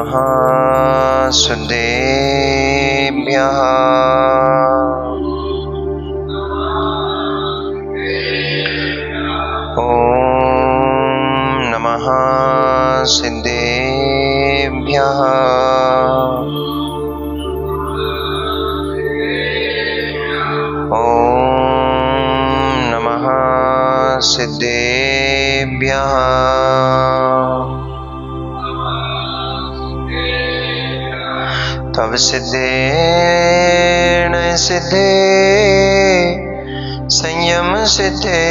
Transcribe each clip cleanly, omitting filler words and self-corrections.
नमः सुदेभ्यः। ॐ नमः सिद्धेभ्यः। ॐ नमः सिद्धेभ्यः। तव सिद्धेन सिद्धे संयम सिद्धे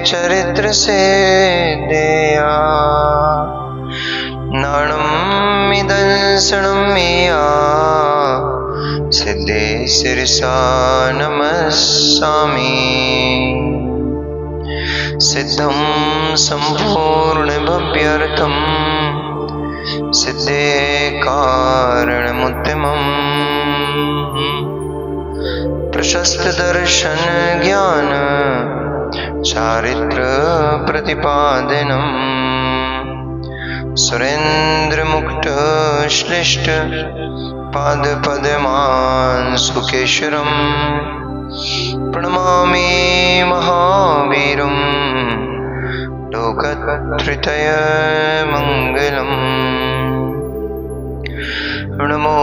चरित्र सिद्धेया नाणम् निदर्शनम् मेया सिद्धे शिरसा नमस्सामि। सिद्धं सम्पूर्ण भव्यर्थम् सिद्धे कारणमुत्तमम् प्रशस्त दर्शन ज्ञान चारित्र प्रतिपादनम् सुरेंद्र मुक्त श्लिष्ट पाद पद्मान् सुकेशरम् प्रणमामि महावीरम् लोकत्रय मंगलम्। नमो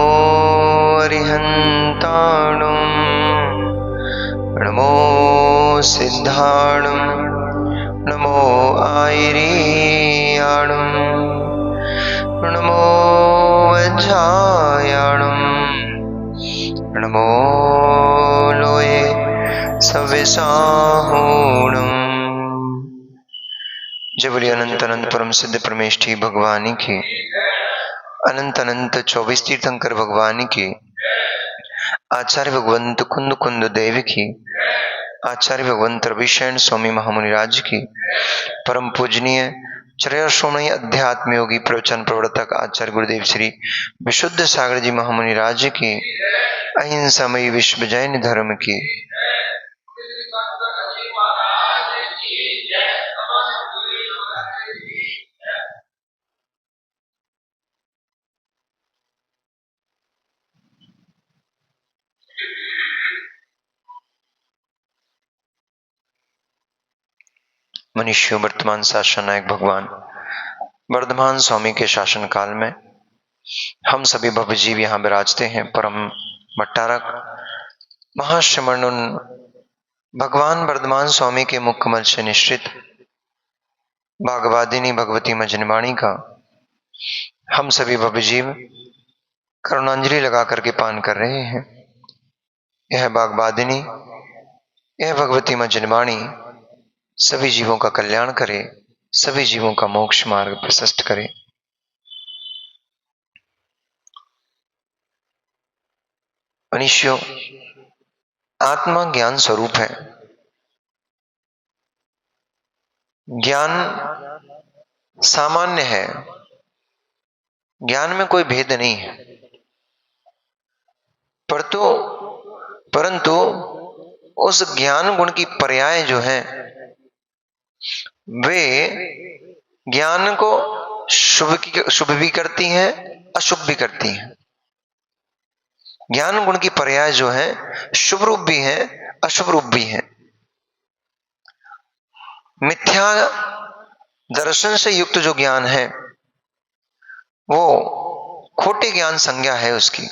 अरिहन्ताणम् नमो सिद्धाणम् नमो आयर्याणम् नमो वज्रायाणम् नमो लोये सव्यसाहूणम्। जय बोलिए अनंत अनंत परम सिद्ध परमेष्ठी भगवानी की, अनंत अनंत 24 तीर्थंकर भगवानी की, आचार्य भगवंत कुंद कुंद देव की, आचार्य भगवंत रविशयन स्वामी महामुनिराज की, परम पूजनीय चरय श्रोमणी अध्यात्म योगी प्रवचन प्रवर्तक आचार्य गुरुदेव श्री विशुद्ध सागर जी महामुनिराज की, अहिंसामयी विश्व जैन धर्म की। मनुष्यों वर्तमान शासन नायक भगवान वर्धमान स्वामी के शासन काल में हम सभी भव्य जीव यहाँ विराजते हैं। परम भट्टारक महाश्रमण भगवान वर्धमान स्वामी के मुख कमल से निश्चित बागवादिनी भगवती मजनवाणी का हम सभी भव्य जीव करुणांजलि लगा करके पान कर रहे हैं। यह बागवादिनी, यह भगवती मजनवाणी सभी जीवों का कल्याण करे, सभी जीवों का मोक्ष मार्ग प्रशस्त करे। मनुष्यों, आत्मा ज्ञान स्वरूप है। ज्ञान सामान्य है, ज्ञान में कोई भेद नहीं है, परंतु उस ज्ञान गुण की पर्याय जो है वे ज्ञान को शुभ भी करती हैं, अशुभ भी करती हैं। ज्ञान गुण की पर्याय जो है शुभ रूप भी है, अशुभ रूप भी है। मिथ्या दर्शन से युक्त जो ज्ञान है वो खोटे ज्ञान संज्ञा है, उसकी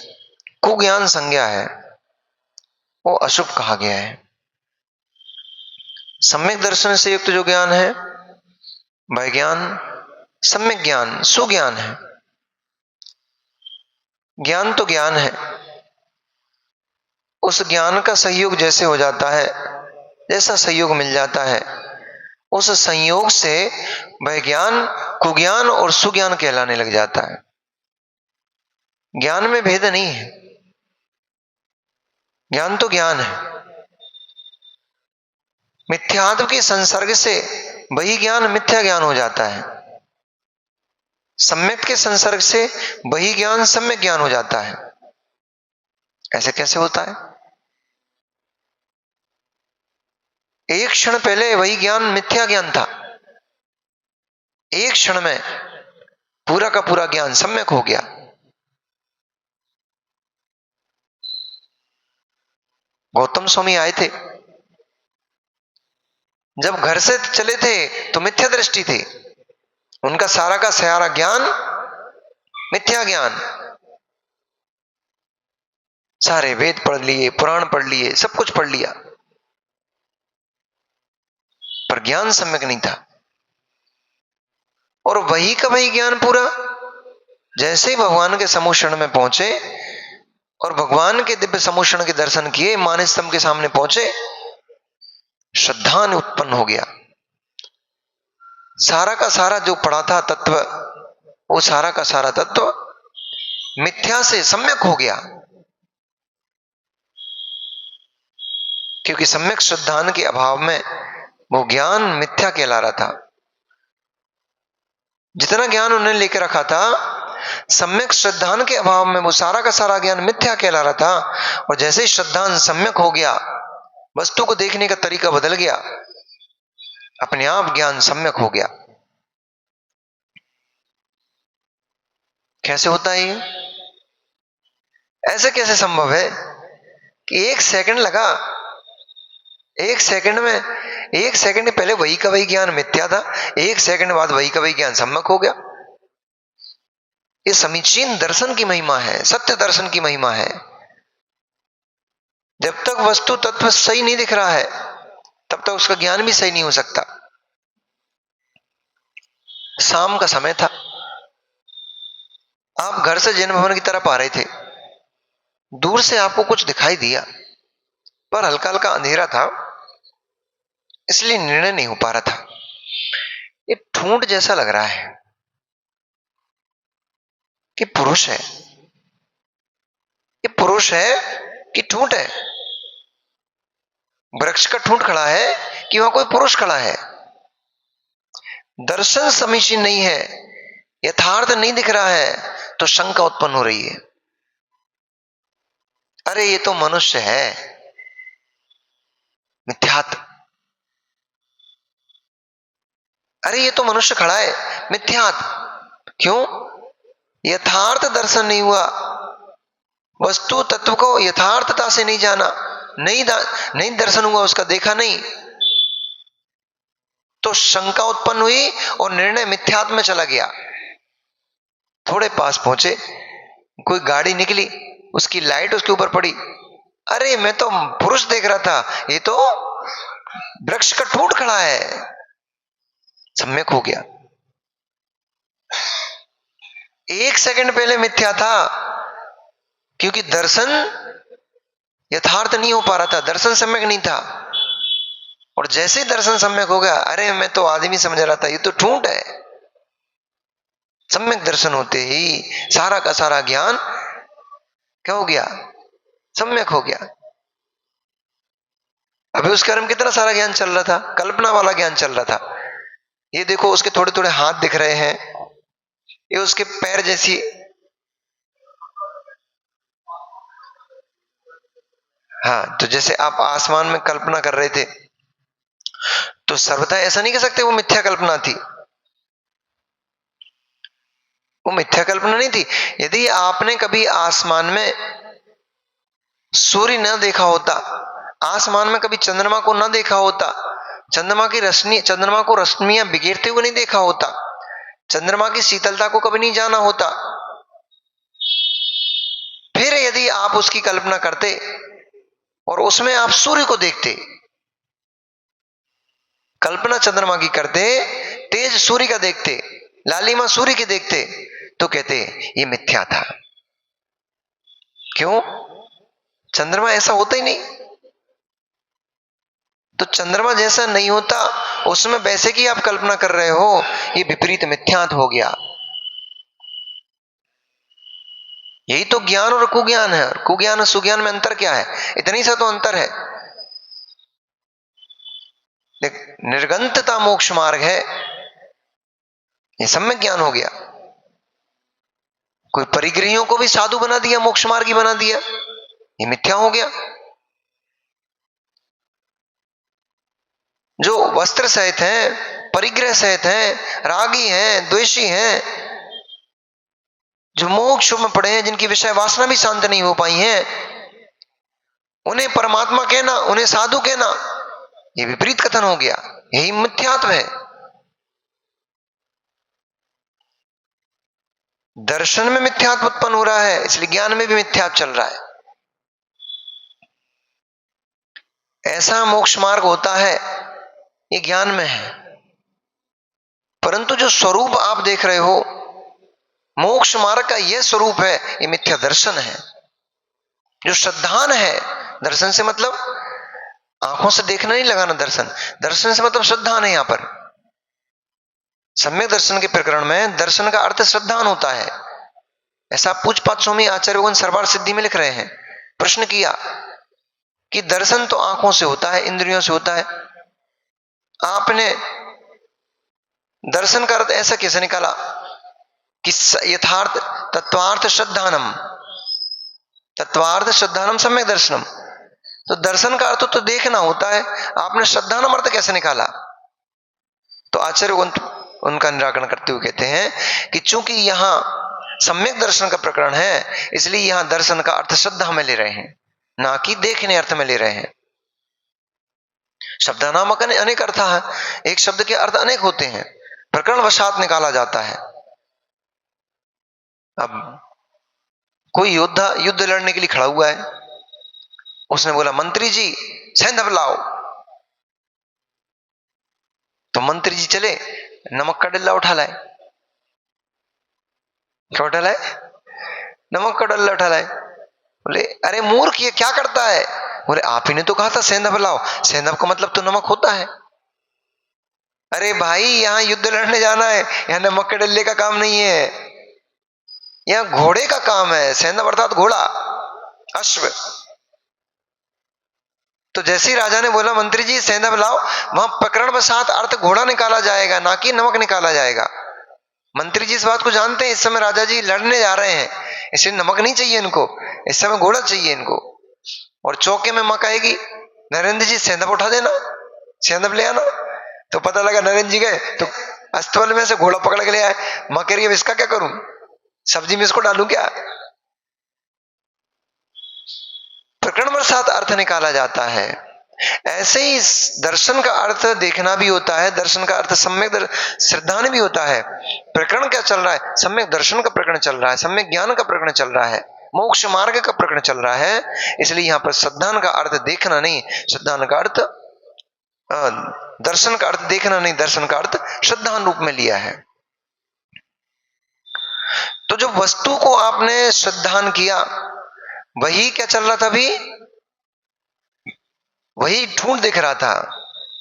कुज्ञान संज्ञा है, वो अशुभ कहा गया है। सम्यक दर्शन से युक्त जो ज्ञान है वह ज्ञान सम्यक ज्ञान सुज्ञान है। ज्ञान तो ज्ञान है, उस ज्ञान का सहयोग जैसे हो जाता है, जैसा सहयोग मिल जाता है, उस संयोग से वह ज्ञान कुज्ञान और सुज्ञान कहलाने लग जाता है। ज्ञान में भेद नहीं है, ज्ञान तो ज्ञान है। मिथ्यात्व के संसर्ग से वही ज्ञान मिथ्या ज्ञान हो जाता है, सम्यक के संसर्ग से वही ज्ञान सम्यक ज्ञान हो जाता है। ऐसे कैसे होता है? एक क्षण पहले वही ज्ञान मिथ्या ज्ञान था, एक क्षण में पूरा का पूरा ज्ञान सम्यक हो गया। गौतम स्वामी आए थे, जब घर से चले थे तो मिथ्या दृष्टि थी, उनका सारा का सारा ज्ञान मिथ्या ज्ञान। सारे वेद पढ़ लिए, पुराण पढ़ लिए, सब कुछ पढ़ लिया, पर ज्ञान सम्यक नहीं था। और वही का वही ज्ञान पूरा, जैसे ही भगवान के समूषण में पहुंचे और भगवान के दिव्य समूषण के दर्शन किए, मानस स्तंभ के सामने पहुंचे, श्रद्धा उत्पन्न हो गया। सारा का सारा जो पढ़ा था तत्व, वो सारा का सारा तत्व मिथ्या से सम्यक हो गया, क्योंकि सम्यक श्रद्धान के अभाव में वो ज्ञान मिथ्या कहला रहा था। जितना ज्ञान उन्होंने लेकर रखा था, सम्यक श्रद्धान के अभाव में वो सारा का सारा ज्ञान मिथ्या कहला रहा था। और जैसे ही श्रद्धान सम्यक हो गया, वस्तु को देखने का तरीका बदल गया, अपने आप ज्ञान सम्यक हो गया। कैसे होता है ये? ऐसे कैसे संभव है कि एक सेकंड लगा, एक सेकंड में, एक सेकंड पहले वही का वही ज्ञान मिथ्या था, एक सेकंड बाद वही का वही ज्ञान सम्यक हो गया। ये समीचीन दर्शन की महिमा है, सत्य दर्शन की महिमा है। जब तक वस्तु तत्व सही नहीं दिख रहा है, तब तक उसका ज्ञान भी सही नहीं हो सकता। शाम का समय था, आप घर से जैन भवन की तरफ आ रहे थे, दूर से आपको कुछ दिखाई दिया, पर हल्का हल्का अंधेरा था, इसलिए निर्णय नहीं हो पा रहा था। ये ठूंठ जैसा लग रहा है कि पुरुष है, ये पुरुष है कि ठूंठ है, वृक्ष का ठूंठ खड़ा है कि वहां कोई पुरुष खड़ा है। दर्शन समीचीन नहीं है, यथार्थ नहीं दिख रहा है, तो शंका उत्पन्न हो रही है, अरे ये तो मनुष्य है, मिथ्यात्व। अरे ये तो मनुष्य खड़ा है, मिथ्यात्व। क्यों? यथार्थ दर्शन नहीं हुआ, वस्तु तत्व को यथार्थता से नहीं जाना, नहीं दर्शन हुआ, उसका देखा नहीं, तो शंका उत्पन्न हुई और निर्णय मिथ्यात्व में चला गया। थोड़े पास पहुंचे, कोई गाड़ी निकली, उसकी लाइट उसके ऊपर पड़ी, अरे मैं तो पुरुष देख रहा था, ये तो वृक्ष का ठूंठ खड़ा है, सम्यक हो गया। एक सेकंड पहले मिथ्या था, क्योंकि दर्शन यथार्थ नहीं हो पा रहा था, दर्शन सम्यक नहीं था। और जैसे ही दर्शन सम्यक हो गया, अरे मैं तो आदमी समझ रहा था, ये तो ठूंठ है। सम्यक दर्शन होते ही सारा का सारा ज्ञान क्या हो गया? सम्यक हो गया। अभी उस कर्म कितना सारा ज्ञान चल रहा था, कल्पना वाला ज्ञान चल रहा था। ये देखो उसके थोड़े थोड़े हाथ दिख रहे हैं, ये उसके पैर जैसी, हाँ, तो जैसे आप आसमान में कल्पना कर रहे थे, तो सर्वथा ऐसा नहीं कह सकते वो मिथ्या कल्पना थी, वो मिथ्या कल्पना नहीं थी। यदि आपने कभी आसमान में सूर्य न देखा होता, आसमान में कभी चंद्रमा को न देखा होता, चंद्रमा को रश्मियां बिखेरते हुए नहीं देखा होता, चंद्रमा की शीतलता को कभी नहीं जाना होता, फिर यदि आप उसकी कल्पना करते और उसमें आप सूर्य को देखते, कल्पना चंद्रमा की करते, तेज सूर्य का देखते, लालिमा सूर्य की देखते, तो कहते ये मिथ्या था। क्यों? चंद्रमा ऐसा होता ही नहीं, तो चंद्रमा जैसा नहीं होता, उसमें वैसे की आप कल्पना कर रहे हो, ये विपरीत मिथ्यात्व हो गया। यही तो ज्ञान और कुज्ञान है। कुज्ञान और सुज्ञान में अंतर क्या है? इतनी सा तो अंतर है। निर्गंतता मोक्ष मार्ग है, ये सम्यक ज्ञान हो गया। कोई परिग्रहियों को भी साधु बना दिया, मोक्ष मार्गी बना दिया, ये मिथ्या हो गया। जो वस्त्र सहित हैं, परिग्रह सहित हैं, रागी हैं, द्वेषी हैं, जो मोक्ष में पड़े हैं, जिनकी विषय वासना भी शांत नहीं हो पाई हैं, उन्हें परमात्मा कहना, उन्हें साधु कहना, ये विपरीत कथन हो गया। यही मिथ्यात्व है। दर्शन में मिथ्यात्व उत्पन्न हो रहा है, इसलिए ज्ञान में भी मिथ्यात्व चल रहा है। ऐसा मोक्ष मार्ग होता है, ये ज्ञान में है। परंतु जो स्वरूप आप देख रहे हो, मोक्ष मार्ग का यह स्वरूप है, ये मिथ्या दर्शन है। जो श्रद्धान है, दर्शन से मतलब आंखों से देखना नहीं लगाना, दर्शन से मतलब श्रद्धान है। यहां पर सम्यक दर्शन के प्रकरण में दर्शन का अर्थ श्रद्धान होता है। ऐसा पूजपात स्वामी आचार्य भगवान सर्वार सिद्धि में लिख रहे हैं। प्रश्न किया कि दर्शन तो आंखों से होता है, इंद्रियों से होता है, आपने दर्शन का अर्थ ऐसा कैसे निकाला कि यथार्थ तत्वार्थ श्रद्धानम सम्यक दर्शनम। तो दर्शन का अर्थ तो देखना होता है, आपने श्रद्धानम अर्थ कैसे निकाला? तो आचार्य उनका निराकरण करते हुए कहते हैं कि चूंकि यहां सम्यक दर्शन का प्रकरण है, इसलिए यहां दर्शन का अर्थ श्रद्धा में ले रहे हैं, ना कि देखने अर्थ में ले रहे हैं। शब्दानाम का अनेक अर्थ है, एक शब्द के अर्थ अनेक होते हैं, प्रकरण वशात निकाला जाता है। अब कोई योद्धा युद्ध लड़ने के लिए खड़ा हुआ है, उसने बोला मंत्री जी सैंधव लाओ। तो मंत्री जी चले, नमक का डल्ला उठा लाए। क्या उठा लाए? नमक का डल्ला उठा लाए। बोले अरे मूर्ख, ये क्या करता है? बोले आप ही ने तो कहा था सैंधव लाओ, सैंधव का मतलब तो नमक होता है। अरे भाई, यहां युद्ध लड़ने जाना है, यहां नमक के डल्ले का काम नहीं है, यहां घोड़े का काम है। सैंधव अर्थात घोड़ा, अश्व। तो जैसे ही राजा ने बोला मंत्री जी सैंधव लाओ, वहां प्रकरण वशात अर्थ घोड़ा निकाला जाएगा, ना कि नमक निकाला जाएगा। मंत्री जी इस बात को जानते हैं, इस समय राजा जी लड़ने जा रहे हैं, इसलिए नमक नहीं चाहिए इनको, इस समय घोड़ा चाहिए इनको। और चौके में मां कहेगी नरेंद्र जी सैंधव उठा देना, सैंधव ले आना। तो पता लगा नरेंद्र जी गए तो अस्तबल में से घोड़ा पकड़ के ले आए। मां कह रही है इसका क्या करूं, सब्जी में इसको डालूं क्या? प्रकरण वशात अर्थ निकाला जाता है। ऐसे ही दर्शन का अर्थ देखना भी होता है, दर्शन का अर्थ सम्यक श्रद्धान भी होता है। प्रकरण क्या चल रहा है? सम्यक दर्शन का प्रकरण चल रहा है, सम्यक ज्ञान का प्रकरण चल रहा है, मोक्ष मार्ग का प्रकरण चल रहा है। इसलिए यहां पर श्रद्धान का अर्थ देखना नहीं, श्रद्धान का अर्थ दर्शन का अर्थ देखना नहीं, दर्शन का अर्थ श्रद्धान रूप में लिया है। तो जो वस्तु को आपने श्रद्धान किया, वही क्या चल रहा था? अभी वही ढूंढ दिख रहा था,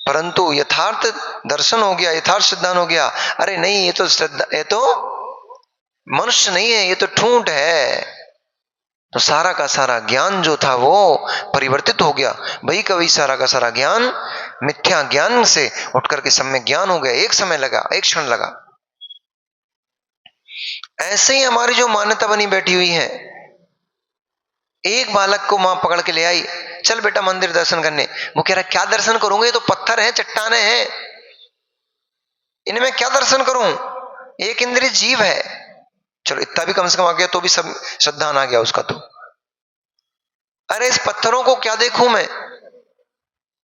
परंतु यथार्थ दर्शन हो गया, यथार्थ श्रद्धान हो गया। अरे नहीं, ये तो श्रद्धा, ये तो मनुष्य नहीं है, ये तो ठूंठ है। तो सारा का सारा ज्ञान जो था वो परिवर्तित हो गया। वही का वही सारा का सारा ज्ञान मिथ्या ज्ञान से उठ करके सम्यक ज्ञान हो गया। एक समय लगा, एक क्षण लगा। ऐसे ही हमारी जो मान्यता बनी बैठी हुई है, एक बालक को मां पकड़ के ले आई, चल बेटा मंदिर दर्शन करने। वो कह रहा क्या दर्शन करूंगा, ये तो पत्थर है, चट्टाने हैं, इनमें क्या दर्शन करूं, एक इंद्रिय जीव है। चलो इतना भी कम से कम आ गया, तो भी सब श्रद्धान आ गया उसका। तो अरे इस पत्थरों को क्या देखूं मैं?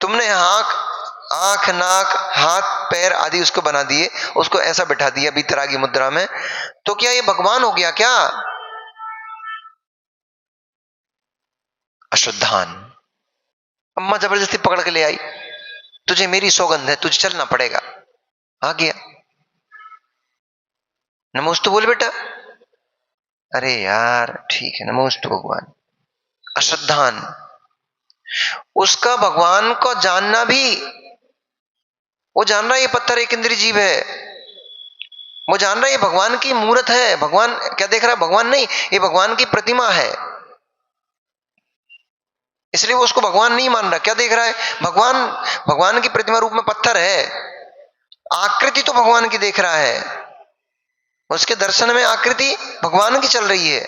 तुमने आंख नाक हाथ पैर आदि उसको बना दिए, उसको ऐसा बिठा दिया बीतरागी मुद्रा में, तो क्या ये भगवान हो गया क्या? अश्रद्धान। अम्मा जबरदस्ती पकड़ के ले आई, तुझे मेरी सौगंध है, तुझे चलना पड़ेगा। आ गया, नमोस्तु बोल बेटा। अरे यार ठीक है, नमोस्तु भगवान। अश्रद्धान। उसका भगवान को जानना भी, वो जान रहा है ये पत्थर एक इंद्रिय जीव है, वो जान रहा है ये भगवान की मूर्त है। भगवान क्या देख रहा है? भगवान नहीं, ये भगवान की प्रतिमा है, इसलिए वो उसको भगवान नहीं मान रहा। क्या देख रहा है? भगवान की प्रतिमा रूप में पत्थर है, आकृति तो भगवान की देख रहा है, उसके दर्शन में आकृति भगवान की चल रही है।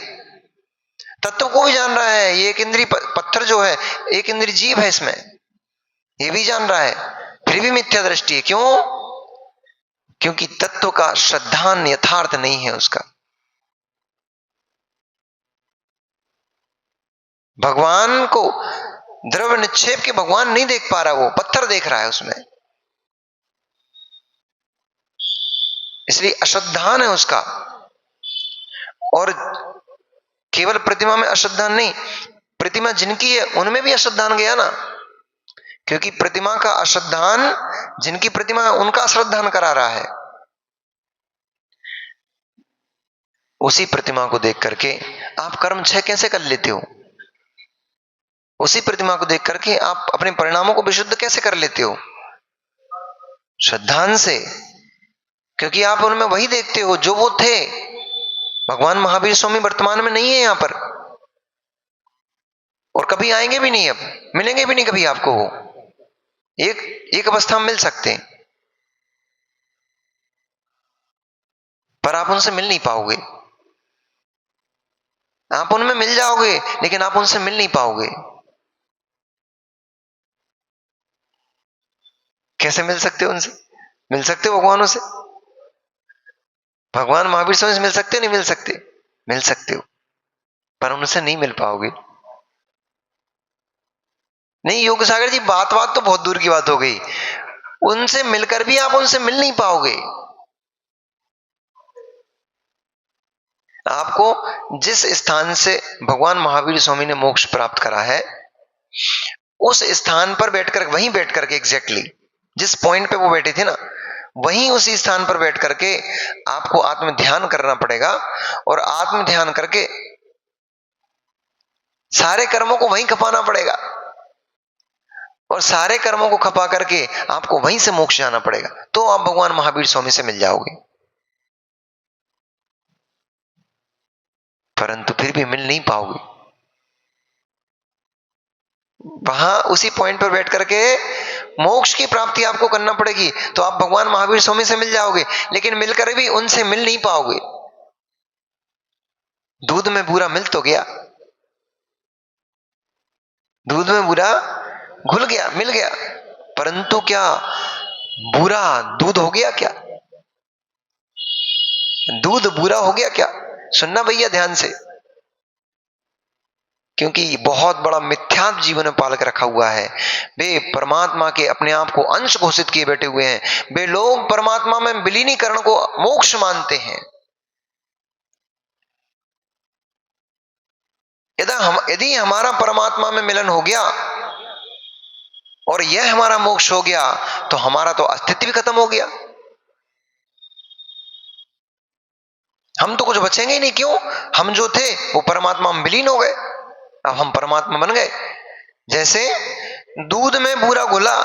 तत्व को भी जान रहा है, ये एक इंद्रिय पत्थर जो है एक इंद्रिय जीव है, इसमें ये भी जान रहा है, फिर भी मिथ्या दृष्टि है। क्यों? क्योंकि तत्व का श्रद्धान यथार्थ नहीं है उसका। भगवान को द्रव्य निक्षेप के भगवान नहीं देख पा रहा, वो पत्थर देख रहा है उसमें, इसलिए अश्रद्धान है उसका। और केवल प्रतिमा में अश्रद्धान नहीं, प्रतिमा जिनकी है उनमें भी अश्रद्धान गया ना, क्योंकि प्रतिमा का अश्रद्धान जिनकी प्रतिमा है उनका अश्रद्धान करा रहा है। उसी प्रतिमा को देख करके आप कर्म क्षय कैसे कर लेते हो? उसी प्रतिमा को देख करके आप अपने परिणामों को विशुद्ध कैसे कर लेते हो? श्रद्धान से, क्योंकि आप उनमें वही देखते हो जो वो थे। भगवान महावीर स्वामी वर्तमान में नहीं है यहां पर, और कभी आएंगे भी नहीं, अब मिलेंगे भी नहीं कभी आपको। वो एक अवस्था में मिल सकते हैं, पर आप उनसे मिल नहीं पाओगे। आप उनमें मिल जाओगे लेकिन आप उनसे मिल नहीं पाओगे। कैसे मिल सकते हो उनसे? मिल सकते हो भगवानों से? भगवान महावीर स्वामी से मिल सकते हो? नहीं मिल सकते? मिल सकते हो, पर उनसे नहीं मिल पाओगे। नहीं योग सागर जी, बात तो बहुत दूर की बात हो गई, उनसे मिलकर भी आप उनसे मिल नहीं पाओगे। आपको जिस स्थान से भगवान महावीर स्वामी ने मोक्ष प्राप्त करा है, उस स्थान पर बैठकर, वहीं बैठ करके एग्जैक्टली जिस पॉइंट पे वो बैठे थे ना, वहीं उसी स्थान पर बैठ करके आपको आत्म ध्यान करना पड़ेगा, और आत्म ध्यान करके सारे कर्मों को वहीं खपाना पड़ेगा, और सारे कर्मों को खपा करके आपको वहीं से मोक्ष जाना पड़ेगा, तो आप भगवान महावीर स्वामी से मिल जाओगे। परंतु फिर भी मिल नहीं पाओगे। वहां उसी पॉइंट पर बैठ करके मोक्ष की प्राप्ति आपको करना पड़ेगी, तो आप भगवान महावीर स्वामी से मिल जाओगे, लेकिन मिलकर भी उनसे मिल नहीं पाओगे। दूध में बूरा मिल तो गया, दूध में बूरा घुल गया, मिल गया, परंतु क्या बूरा दूध हो गया क्या? दूध बूरा हो गया क्या? सुनना भैया ध्यान से, क्योंकि बहुत बड़ा मिथ्या जीवन में पाल के रखा हुआ है। वे परमात्मा के अपने आप को अंश घोषित किए बैठे हुए हैं। वे लोग परमात्मा में विलीनीकरण को मोक्ष मानते हैं। यदि हमारा परमात्मा में मिलन हो गया और यह हमारा मोक्ष हो गया, तो हमारा तो अस्तित्व भी खत्म हो गया, हम तो कुछ बचेंगे ही नहीं। क्यों? हम जो थे वो परमात्मा में विलीन हो गए, अब हम परमात्मा बन गए। जैसे दूध में बूरा घुला,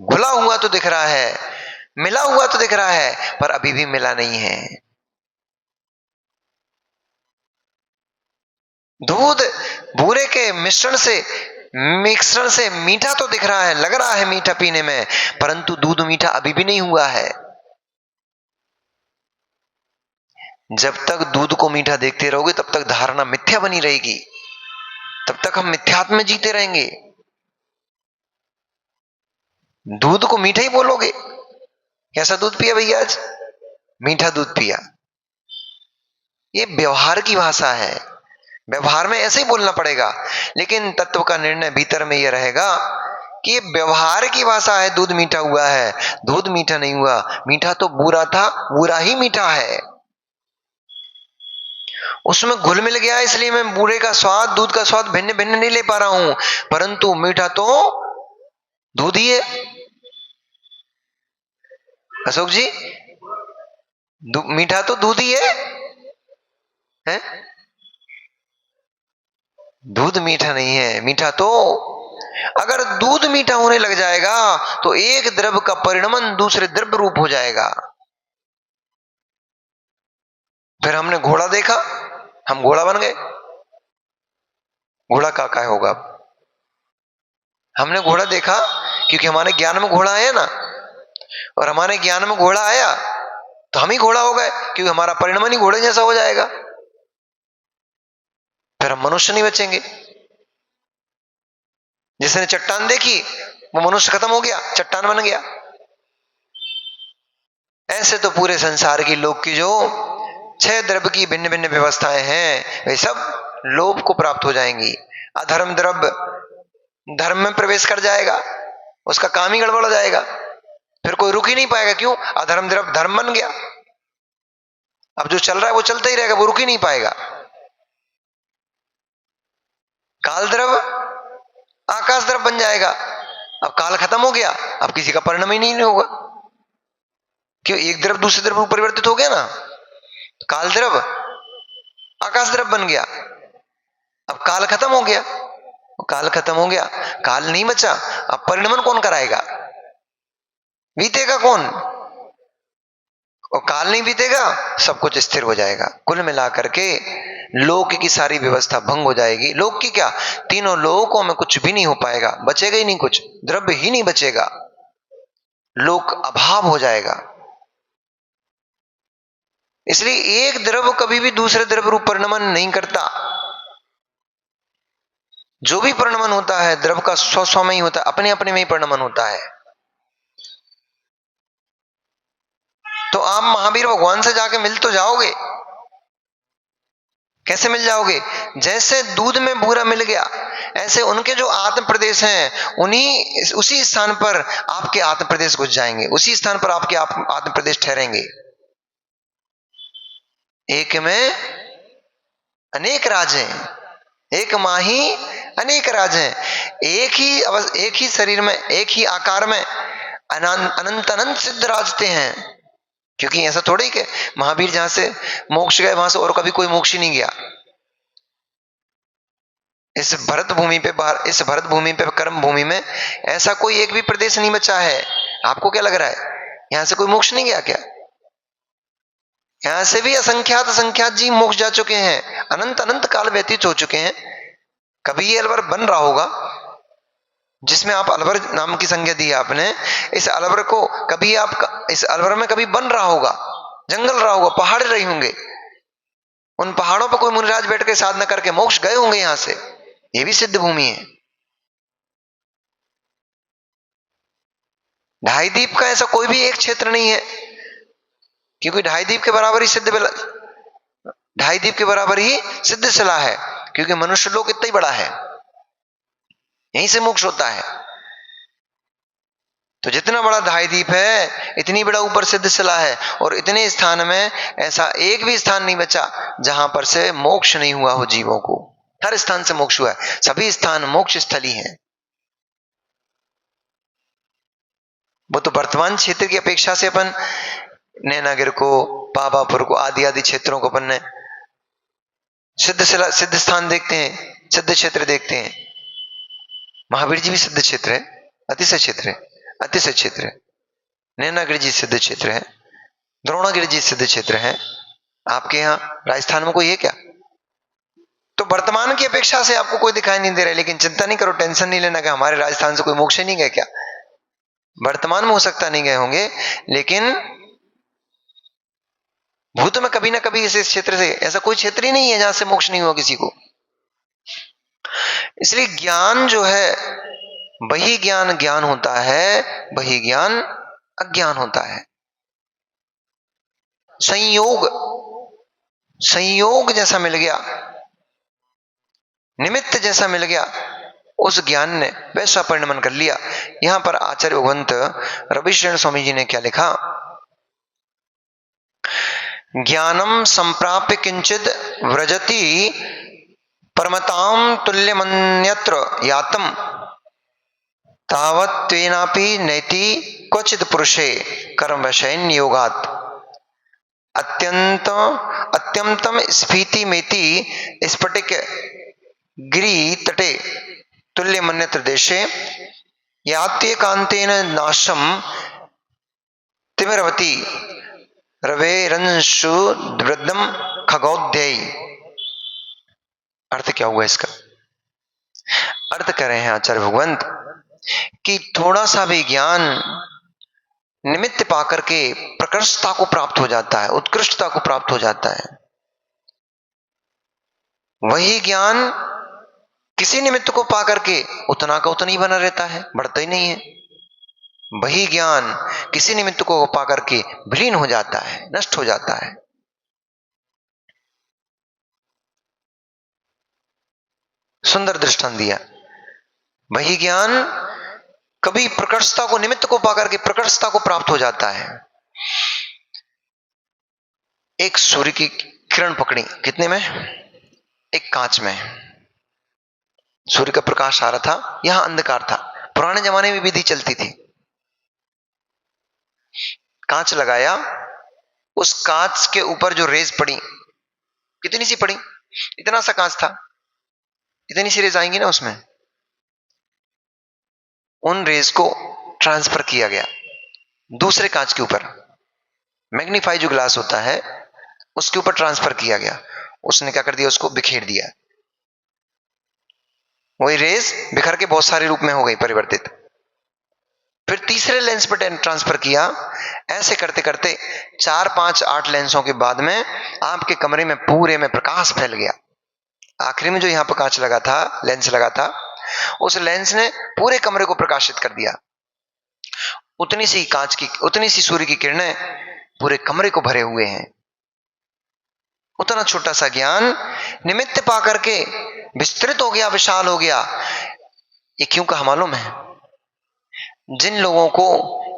घुला हुआ तो दिख रहा है, मिला हुआ तो दिख रहा है, पर अभी भी मिला नहीं है। दूध बूरे के मिश्रण से मीठा तो दिख रहा है, लग रहा है मीठा पीने में, परंतु दूध मीठा अभी भी नहीं हुआ है। जब तक दूध को मीठा देखते रहोगे तब तक धारणा मिथ्या बनी रहेगी, तब तक हम मिथ्यात्व में जीते रहेंगे। दूध को मीठा ही बोलोगे। कैसा दूध पिया भैया आज? मीठा दूध पिया। ये व्यवहार की भाषा है, व्यवहार में ऐसे ही बोलना पड़ेगा, लेकिन तत्व का निर्णय भीतर में यह रहेगा कि व्यवहार की भाषा है। दूध मीठा हुआ है, दूध मीठा नहीं हुआ, मीठा तो बुरा था, बुरा ही मीठा है। उसमें घुल मिल गया, इसलिए मैं बूढ़े का स्वाद, दूध का स्वाद भिन्न भिन्न नहीं ले पा रहा हूं, परंतु मीठा तो दूध ही है। अशोक जी, मीठा तो दूध ही है? दूध मीठा नहीं है, मीठा तो, अगर दूध मीठा होने लग जाएगा तो एक द्रव्य का परिणमन दूसरे द्रव्य रूप हो जाएगा। फिर हमने घोड़ा देखा, हम घोड़ा बन गए। घोड़ा का होगा? हमने घोड़ा देखा क्योंकि हमारे ज्ञान में घोड़ा आया ना, और हमारे ज्ञान में घोड़ा आया तो हम ही घोड़ा हो गए, क्योंकि हमारा परिणमन ही घोड़े जैसा हो जाएगा। फिर हम मनुष्य नहीं बचेंगे। जिसने चट्टान देखी वो मनुष्य खत्म हो गया, चट्टान बन गया। ऐसे तो पूरे संसार की लोग की जो 6 द्रव्य की भिन्न भिन्न व्यवस्थाएं हैं, वे सब लोभ को प्राप्त हो जाएंगी। अधर्म द्रव्य धर्म में प्रवेश कर जाएगा, उसका काम ही गड़बड़ हो जाएगा, फिर कोई रुक ही नहीं पाएगा। क्यों? अधर्म द्रव धर्म बन गया। अब जो चल रहा है वो चलता ही रहेगा, वो रुक ही नहीं पाएगा। काल द्रव आकाश द्रव बन जाएगा। अब काल खत्म हो गया, अब किसी का परिणाम ही नहीं होगा। क्यों? एक द्रव दूसरे द्रव में परिवर्तित हो गया ना। काल द्रव आकाश द्रव बन गया, अब काल खत्म हो गया। काल खत्म हो गया, काल नहीं बचा, अब परिणमन कौन कराएगा? बीतेगा कौन? और काल नहीं बीतेगा, सब कुछ स्थिर हो जाएगा। कुल मिलाकर के लोक की सारी व्यवस्था भंग हो जाएगी। लोक की क्या, तीनों लोकों में कुछ भी नहीं हो पाएगा, बचेगा ही नहीं, कुछ द्रव्य ही नहीं बचेगा, लोक अभाव हो जाएगा। इसलिए एक द्रव्य कभी भी दूसरे द्रव्य रूप परिणमन नहीं करता। जो भी परिणमन होता है द्रव्य का स्व स्व में ही होता है, अपने अपने में ही परिणमन होता है। तो आप महावीर भगवान से जाके मिल तो जाओगे, कैसे मिल जाओगे? जैसे दूध में बूरा मिल गया, ऐसे उनके जो आत्म प्रदेश हैं उन्हीं उसी स्थान पर आपके आत्म प्रदेश घुस जाएंगे, उसी स्थान पर आपके आत्म प्रदेश ठहरेंगे। एक में अनेक राज हैं, एक माही अनेक राज हैं। एक ही शरीर में, एक ही आकार में अनंत अनंत सिद्ध राजते हैं। क्योंकि ऐसा थोड़ा ही कि महावीर जहां से मोक्ष गए वहां से और कभी कोई मोक्ष ही नहीं गया। इस भरत भूमि पे, इस भरत भूमि पे, कर्म भूमि में ऐसा कोई एक भी प्रदेश नहीं बचा है। आपको क्या लग रहा है यहां से कोई मोक्ष नहीं गया क्या? यहां से भी असंख्यात असंख्यात जी मोक्ष जा चुके हैं, अनंत अनंत काल व्यतीत हो चुके हैं। कभी ये अलवर बन रहा होगा जिसमें आप अलवर नाम की संज्ञा दी है आपने, इस अलवर को कभी आप इस अलवर में कभी बन रहा होगा, जंगल रहा होगा, पहाड़ रहे होंगे, उन पहाड़ों पर कोई मुनिराज बैठ के साधना करके मोक्ष गए होंगे यहां से। ये भी सिद्ध भूमि है। ढाई द्वीप का ऐसा कोई भी एक क्षेत्र नहीं है, क्योंकि ढाई द्वीप के बराबर ही ढाई द्वीप के बराबर ही सिद्ध शिला है, क्योंकि मनुष्य लोक इतना ही बड़ा है, यहीं से मोक्ष होता है। तो जितना बड़ा ढाई द्वीप है इतनी बड़ा ऊपर सिद्ध शिला है, और इतने स्थान में ऐसा एक भी स्थान नहीं बचा जहां पर से मोक्ष नहीं हुआ हो जीवों को। हर स्थान से मोक्ष हुआ है, सभी स्थान मोक्ष स्थली हैं। वो तो वर्तमान क्षेत्र की अपेक्षा से अपन नैनागिर को, पावापुर को, आदि आदि क्षेत्रों को अपन ने सिद्ध स्थान देखते हैं, सिद्ध क्षेत्र देखते हैं। महावीर जी भी सिद्ध क्षेत्र है, अतिशय क्षेत्र है, अतिशय क्षेत्र है। नैनागिर जी सिद्ध क्षेत्र है, द्रोणागिरि जी सिद्ध क्षेत्र है। आपके यहाँ राजस्थान में कोई है क्या? तो वर्तमान की अपेक्षा से आपको कोई दिखाई नहीं दे रहा है, लेकिन चिंता नहीं करो, टेंशन नहीं लेना कि हमारे राजस्थान से कोई मोक्ष नहीं गए क्या। वर्तमान में हो सकता नहीं गए होंगे, लेकिन भूत में कभी ना कभी इस क्षेत्र से, ऐसा कोई क्षेत्र ही नहीं है जहां से मोक्ष नहीं हुआ किसी को। इसलिए ज्ञान जो है वही ज्ञान ज्ञान होता है, वही ज्ञान अज्ञान होता है। संयोग संयोग जैसा मिल गया, निमित्त जैसा मिल गया, उस ज्ञान ने वैसा परिणमन कर लिया। यहां पर आचार्य भगवंत रविशरण स्वामी जी ने क्या लिखा? ज्ञानम संप्राप्य किंचित व्रजति परमताम तुल्यमन्यत्र यातम तावत्वेनापि नैति क्वचित पुरुषे कर्म वशयन योगात् अत्यंतम स्फीति मेति स्फटिक गिरि तटे तुल्यमन्यत्र देशे यात्येकांतेन नाशम तिमिरवती रवेरंशु वृद्धम खगोध्यय। अर्थ क्या हुआ इसका? अर्थ कर रहे हैं आचार्य भगवंत कि थोड़ा सा भी ज्ञान निमित्त पाकर के प्रकृष्टता को प्राप्त हो जाता है, उत्कृष्टता को प्राप्त हो जाता है। वही ज्ञान किसी निमित्त को पाकर के उतना का उतना ही बना रहता है, बढ़ता ही नहीं है। वही ज्ञान किसी निमित्त को पाकर के विलीन हो जाता है, नष्ट हो जाता है। सुंदर दृष्टांत दिया। वही ज्ञान कभी प्रकर्षता को, निमित्त को पाकर के प्रकर्षता को प्राप्त हो जाता है। एक सूर्य की किरण पकड़ी, कितने में? एक कांच में। सूर्य का प्रकाश आ रहा था, यहां अंधकार था। पुराने जमाने में विधि चलती थी, कांच लगाया, उस कांच के ऊपर जो रेज पड़ी, कितनी सी पड़ी, इतना सा कांच था, इतनी सी रेज आएंगी ना उसमें, उन रेज को ट्रांसफर किया गया दूसरे कांच के ऊपर। मैग्नीफाई जो ग्लास होता है उसके ऊपर ट्रांसफर किया गया। उसने क्या कर दिया, उसको बिखेर दिया। वही रेज बिखर के बहुत सारे रूप में हो गई परिवर्तित। फिर तीसरे लेंस पर ट्रांसफर किया। ऐसे करते करते 4, 5, 8 लेंसों के बाद में आपके कमरे में पूरे में प्रकाश फैल गया। आखिरी में जो यहां पर कांच लगा था, लेंस लगा था, उस लेंस ने पूरे कमरे को प्रकाशित कर दिया। उतनी सी कांच की, उतनी सी सूर्य की किरणें पूरे कमरे को भरे हुए हैं। उतना छोटा सा ज्ञान निमित्त पा करके विस्तृत हो गया, विशाल हो गया। ये क्यों कहा मालूम है? जिन लोगों को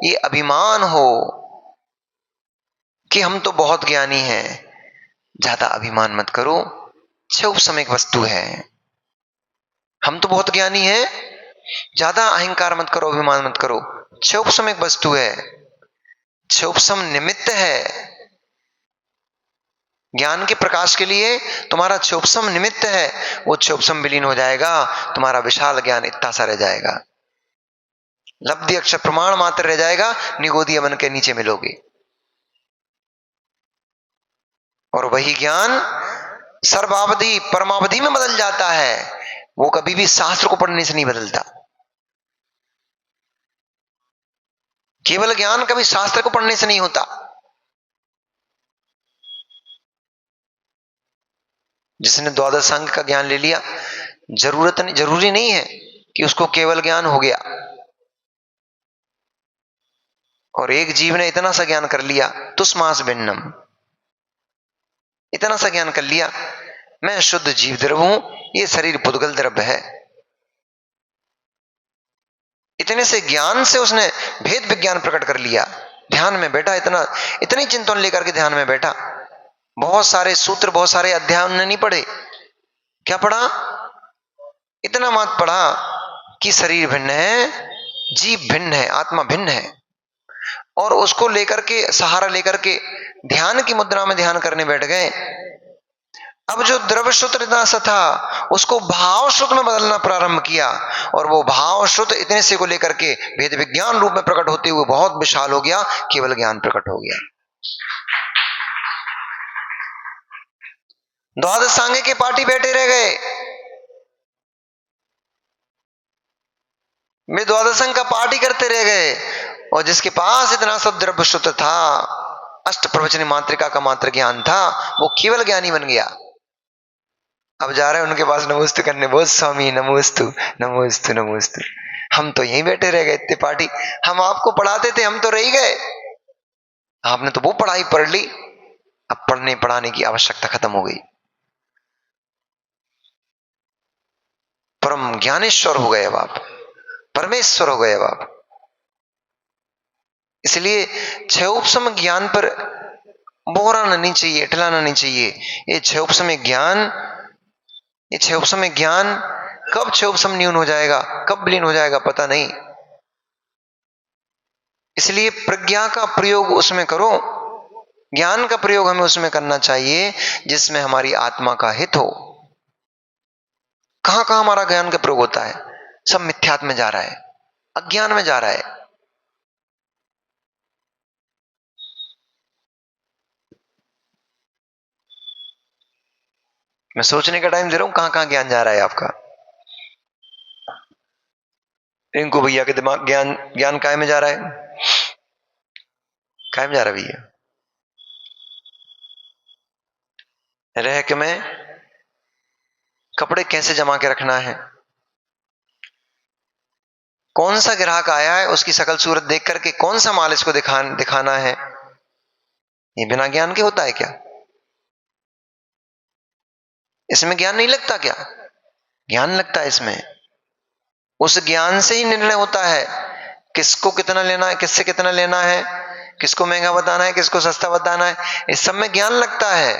ये अभिमान हो कि हम तो बहुत ज्ञानी हैं, ज्यादा अभिमान मत करो, क्षुभ समय वस्तु है। हम तो बहुत ज्ञानी हैं, ज्यादा अहंकार मत करो, अभिमान मत करो, क्षुभ समय वस्तु है, क्षुभ सम निमित्त है। ज्ञान के प्रकाश के लिए तुम्हारा क्षोभसम निमित्त है, वो क्षोभसम विलीन हो जाएगा, तुम्हारा विशाल ज्ञान इतना सा रह जाएगा, लब्धि अक्षर प्रमाण मात्र रह जाएगा, निगोदिया बन के नीचे मिलोगे। और वही ज्ञान सर्वावधि परमावधि में बदल जाता है। वो कभी भी शास्त्र को पढ़ने से नहीं बदलता। केवल ज्ञान कभी शास्त्र को पढ़ने से नहीं होता। जिसने द्वादश अंग का ज्ञान ले लिया, जरूरी नहीं है कि उसको केवल ज्ञान हो गया। और एक जीव ने इतना सा ज्ञान कर लिया, तुष्मास भिन्नम, इतना सा ज्ञान कर लिया, मैं शुद्ध जीव द्रव्य हूं, ये शरीर पुद्गल द्रव्य है। इतने से ज्ञान से उसने भेद विज्ञान प्रकट कर लिया। ध्यान में बैठा, इतनी चिंतन लेकर के ध्यान में बैठा। बहुत सारे सूत्र, बहुत सारे अध्याय उन्होंने नहीं पढ़े। क्या पढ़ा? इतना मात्र पढ़ा कि शरीर भिन्न है, जीव भिन्न है, आत्मा भिन्न है। और उसको लेकर के, सहारा लेकर के ध्यान की मुद्रा में ध्यान करने बैठ गए। अब जो द्रव्य सूत्र इतना सा था, उसको भाव सूत्र में बदलना प्रारंभ किया। और वो भाव सूत्र इतने से को लेकर के भेद विज्ञान रूप में प्रकट होते हुए बहुत विशाल हो गया, केवल ज्ञान प्रकट हो गया। द्वादश सांगे के पार्टी बैठे रह गए। वे द्वादश अंग का पार्टी करते रह गए। और जिसके पास इतना सब द्रव्य सूत्र था, अष्ट प्रवचनी मात्रिका का मात्र ज्ञान था, वो केवल ज्ञानी बन गया। अब जा रहे हैं उनके पास नमोस्तु करने, बोल स्वामी नमोस्तु नमोस्तु नमोस्तु। हम तो यहीं बैठे रह गए इतने पार्टी, हम आपको पढ़ाते थे, हम तो रह गए, आपने तो वो पढ़ाई पढ़ ली, अब पढ़ने पढ़ाने की आवश्यकता खत्म हो गई। परम ज्ञानेश्वर हो गए अब आप, परमेश्वर हो गए अब आप। इसलिए छह उपसम ज्ञान पर बोराना नहीं चाहिए, ठलाना नहीं चाहिए। ये छह उपसम ज्ञान, ये छह उपसम ज्ञान कब छह उपसम न्यून हो जाएगा, कब विलीन हो जाएगा, पता नहीं। इसलिए प्रज्ञा का प्रयोग उसमें करो, ज्ञान का प्रयोग हमें उसमें करना चाहिए जिसमें हमारी आत्मा का हित हो। कहां कहां हमारा ज्ञान का प्रयोग होता है? सब मिथ्यात्व में जा रहा है, अज्ञान में जा रहा है। मैं सोचने का टाइम दे रहा हूं, कहां कहां ज्ञान जा रहा है आपका। रिंकू भैया के दिमाग ज्ञान काय में जा रहा है? काय में जा रहा है भैया? रैक में कपड़े कैसे जमा के रखना है, कौन सा ग्राहक आया है उसकी शकल सूरत देख करके कौन सा माल इसको दिखाना है, ये बिना ज्ञान के होता है क्या? इसमें ज्ञान नहीं लगता क्या? ज्ञान लगता है इसमें। उस ज्ञान से ही निर्णय होता है किसको कितना लेना है, किससे कितना लेना है, किसको महंगा बताना है, किसको सस्ता बताना है। इस सब में ज्ञान लगता है।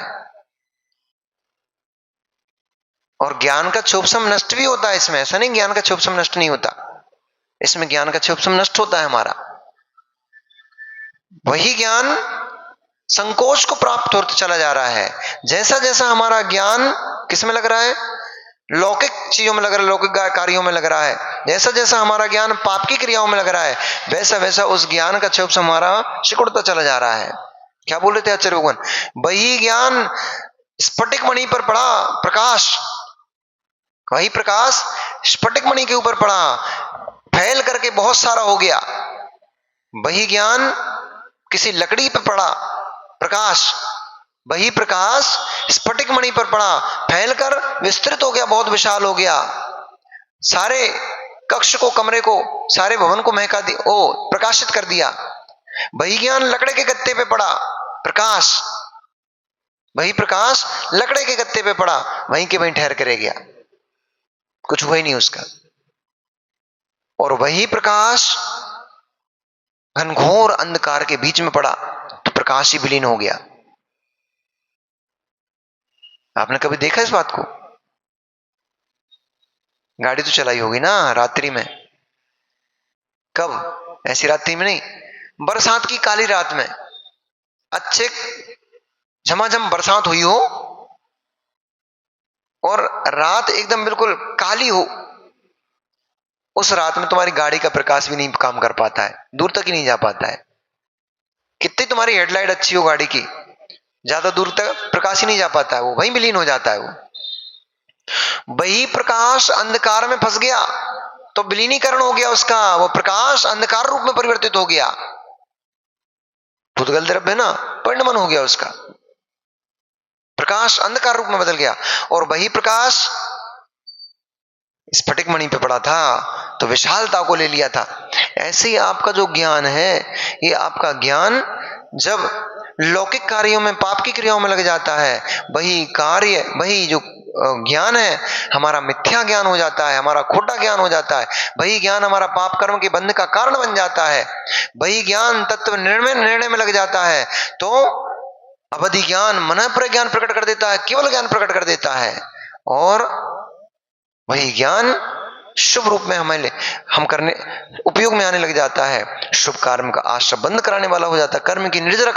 और ज्ञान का क्षोभसम नष्ट भी होता है इसमें, ऐसा नहीं ज्ञान का क्षोभसम नष्ट नहीं होता, इसमें ज्ञान का क्षोभसम नष्ट होता है हमारा। वही ज्ञान संकोच को प्राप्त होता चला जा रहा है। जैसा जैसा हमारा ज्ञान किस में लग रहा है, लौकिक चीजों में लग रहा है, लौकिक कार्यों में लग रहा है, जैसा जैसा हमारा ज्ञान पाप की क्रियाओं में लग रहा है, वैसा वैसा उस ज्ञान का क्षोभ हमारा सिकुड़ता चला जा रहा है। क्या बोल रहे थे आचार्य भगवान? वही ज्ञान स्फटिक मणि पर पड़ा प्रकाश, वही प्रकाश स्फटिक मणि के ऊपर पड़ा, फैल करके बहुत सारा हो गया। वही ज्ञान किसी लकड़ी पर पड़ा प्रकाश, वही प्रकाश स्फटिक मणि पर पड़ा, फैलकर विस्तृत हो गया, बहुत विशाल हो गया, सारे कक्ष को, कमरे को, सारे भवन को महका दी, प्रकाशित कर दिया। वही ज्ञान लकड़े के गत्ते पे पड़ा प्रकाश, वही प्रकाश लकड़े के गत्ते पे पड़ा, वहीं के वहीं ठहर कर रह गया, कुछ हुआ ही नहीं उसका। और वही प्रकाश घनघोर अंधकार के बीच में पड़ा तो प्रकाश ही विलीन हो गया। आपने कभी देखा इस बात को? गाड़ी तो चलाई होगी ना रात्रि में। कब? ऐसी रात्रि में नहीं, बरसात की काली रात में, अच्छे झमाझम बरसात हुई हो और रात एकदम बिल्कुल काली हो, उस रात में तुम्हारी गाड़ी का प्रकाश भी नहीं काम कर पाता है, दूर तक ही नहीं जा पाता है। कितनी तुम्हारी हेडलाइट अच्छी हो गाड़ी की, ज्यादा दूर तक प्रकाश ही नहीं जा पाता है, वो वहीं विलीन हो जाता है। वही प्रकाश अंधकार में फंस गया तो विलीनीकरण हो गया उसका, वो प्रकाश अंधकार रूप में परिवर्तित हो गया, भूतगल द्रव्य है ना, परिणमन हो गया उसका, प्रकाश अंधकार रूप में बदल गया। और वही प्रकाश स्फटिक मणि पे पड़ा था तो विशालता को ले लिया था। ऐसे ही आपका जो ज्ञान है, ये आपका ज्ञान जब लौकिक कार्यों में, पाप की क्रियाओं में लग जाता है, वही कार्य, वही जो ज्ञान है हमारा मिथ्या ज्ञान हो जाता है, हमारा खोटा ज्ञान हो जाता है। वही ज्ञान हमारा पाप कर्म के बंध का कारण बन जाता है। वही ज्ञान तत्व निर्णय में लग जाता है तो अवधि ज्ञान, मन प्रज्ञान प्रकट कर देता है, केवल ज्ञान प्रकट कर देता है। और वही ज्ञान शुभ रूप में हम करने उपयोग में आने लग जाता है, शुभ कर्म का आश्रय बंद कराने वाला हो जाता है, कर्म की निर्जरा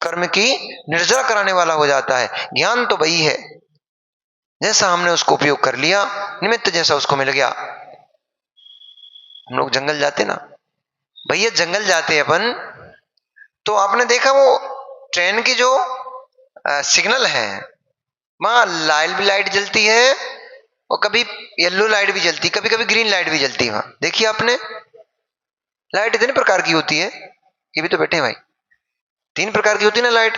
कर्म की निर्जरा कराने वाला हो जाता है। ज्ञान तो वही है, जैसा हमने उसको उपयोग कर लिया, निमित्त जैसा उसको मिल गया। हम लोग जंगल जाते ना भैया, जंगल जाते अपन तो आपने देखा वो ट्रेन की जो सिग्नल है, वहां लाल भी लाइट जलती है और कभी येलो लाइट भी जलती, कभी कभी ग्रीन लाइट भी जलती है। वहां देखिए आपने, लाइट इतने प्रकार की होती है, ये भी तो बैठे भाई, 3 प्रकार की होती है ना लाइट।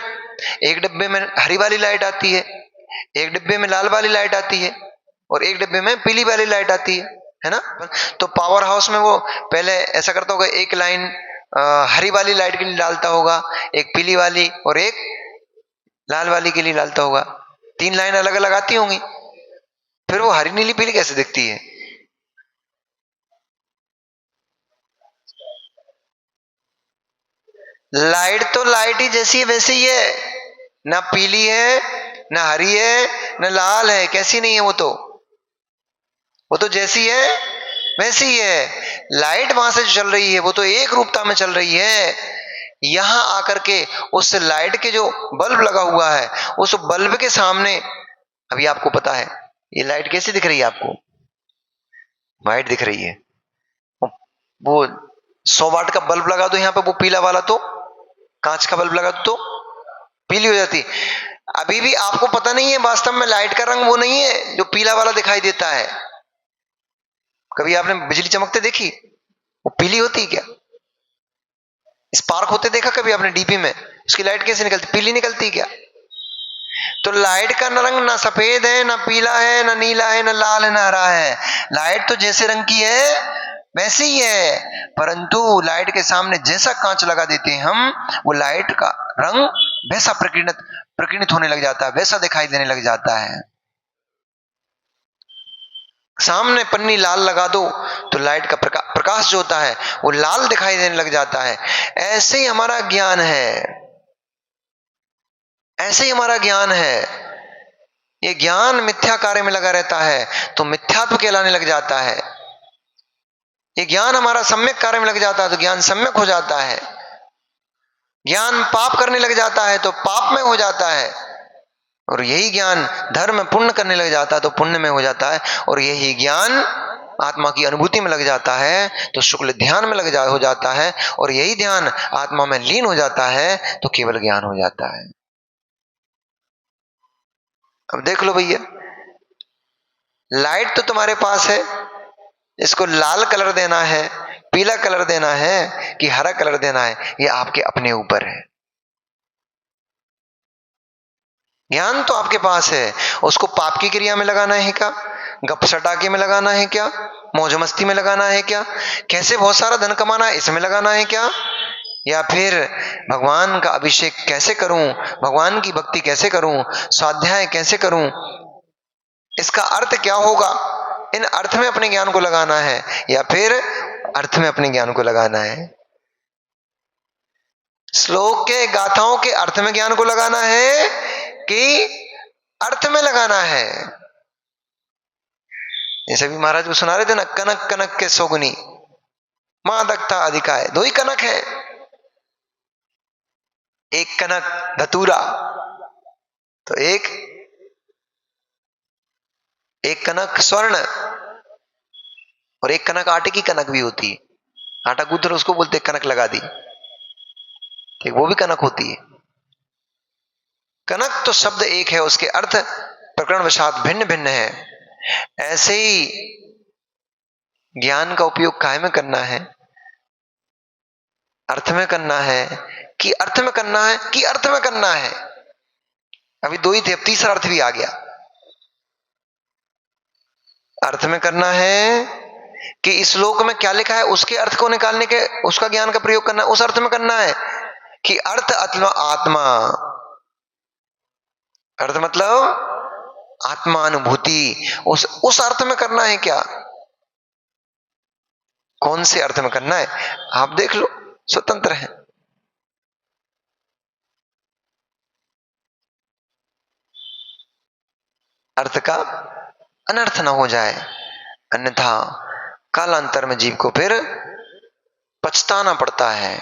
एक डिब्बे में हरी वाली लाइट आती है, एक डिब्बे में लाल वाली लाइट आती है और एक डिब्बे में पीली वाली लाइट आती है ना। तो पावर हाउस में वो पहले ऐसा करता होगा, एक लाइन हरी वाली लाइट के लिए डालता होगा, एक पीली वाली और एक लाल वाली के लिए डालता होगा, 3 लाइन अलग अलग आती होंगी। फिर वो हरी नीली पीली कैसे दिखती है? लाइट तो लाइट ही जैसी है वैसी ही है, ना पीली है ना हरी है ना लाल है, कैसी नहीं है वो तो जैसी है वैसी ही है। लाइट वहां से जो चल रही है वो तो एक रूपता में चल रही है, यहां आकर के उस लाइट के जो बल्ब लगा हुआ है, उस बल्ब के सामने अभी आपको पता है ये लाइट कैसी दिख रही है आपको? वाइट दिख रही है। वो 100 वाट का बल्ब लगा दो यहाँ पे, वो पीला वाला, तो कांच का बल्ब लगा दो तो पीली हो जाती। अभी भी आपको पता नहीं है वास्तव में लाइट का रंग वो नहीं है जो पीला वाला दिखाई देता है। कभी आपने बिजली चमकते देखी? वो पीली होती है क्या? स्पार्क होते देखा कभी आपने डीपी में? उसकी लाइट कैसे निकलती? पीली निकलती क्या? तो लाइट का रंग ना सफेद है, ना पीला है, ना नीला है, ना लाल है, ना हरा है। लाइट तो जैसे रंग की है वैसे ही है, परंतु लाइट के सामने जैसा कांच लगा देते हैं हम, वो लाइट का रंग वैसा प्रकीर्णित होने लग जाता है, वैसा दिखाई देने लग जाता है। सामने पन्नी लाल लगा दो तो लाइट का प्रकाश जो होता है वो लाल दिखाई देने लग जाता है। ऐसे ही हमारा ज्ञान है, ऐसे ही हमारा ज्ञान है। ये ज्ञान मिथ्या कार्य में लगा रहता है तो मिथ्यात्व कहलाने लग जाता है। ये ज्ञान हमारा सम्यक कार्य में लग जाता है तो ज्ञान सम्यक हो जाता है। ज्ञान पाप करने लग जाता है तो पाप में हो जाता है, और यही ज्ञान धर्म पुण्य करने लग जाता है तो पुण्य में हो जाता है, और यही ज्ञान आत्मा की अनुभूति में लग जाता है तो शुक्ल ध्यान में हो जाता है, और यही ध्यान आत्मा में लीन हो जाता है तो केवल ज्ञान हो जाता है। अब देख लो भैया, लाइट तो तुम्हारे पास है, इसको लाल कलर देना है, पीला कलर देना है कि हरा कलर देना है, ये आपके अपने ऊपर है। ज्ञान तो आपके पास है, उसको पाप की क्रिया में लगाना है क्या, गप सटाके में लगाना है क्या, मौज मस्ती में लगाना है क्या, कैसे बहुत सारा धन कमाना है इसमें लगाना है क्या, या फिर भगवान का अभिषेक कैसे करूं, भगवान की भक्ति कैसे करूं, स्वाध्याय कैसे करूं, इसका अर्थ क्या होगा, इन अर्थ में अपने ज्ञान को लगाना है या फिर अर्थ में अपने ज्ञान को लगाना है। श्लोक के गाथाओं के अर्थ में ज्ञान को लगाना है कि अर्थ में लगाना है। जैसे भी महाराज को सुना रहे थे ना, कनक कनक के सोगुनी मादकता अधिकाय, दो ही कनक है, एक कनक धतूरा तो एक कनक स्वर्ण, और एक कनक आटे की कनक भी होती है, आटा गूंथ लो उसको बोलते कनक लगा दी, ठीक, वो भी कनक होती है। कनक तो शब्द एक है, उसके अर्थ प्रकरण वशात भिन्न भिन्न है। ऐसे ही ज्ञान का उपयोग काहे में करना है, अर्थ में करना है कि अर्थ में करना है कि अर्थ में करना है। अभी दो ही थे, अब तीसरा अर्थ भी आ गया। अर्थ में करना है कि इस श्लोक में क्या लिखा है उसके अर्थ को निकालने के, उसका ज्ञान का प्रयोग करना है, उस अर्थ में करना है कि अर्थ आत्मा, अर्थ मतलब आत्मा अनुभूति, उस अर्थ में करना है क्या, कौन से अर्थ में करना है आप देख लो, स्वतंत्र है। अर्थ का अनर्थ न हो जाए, अन्यथा कालांतर में जीव को फिर पछताना पड़ता है।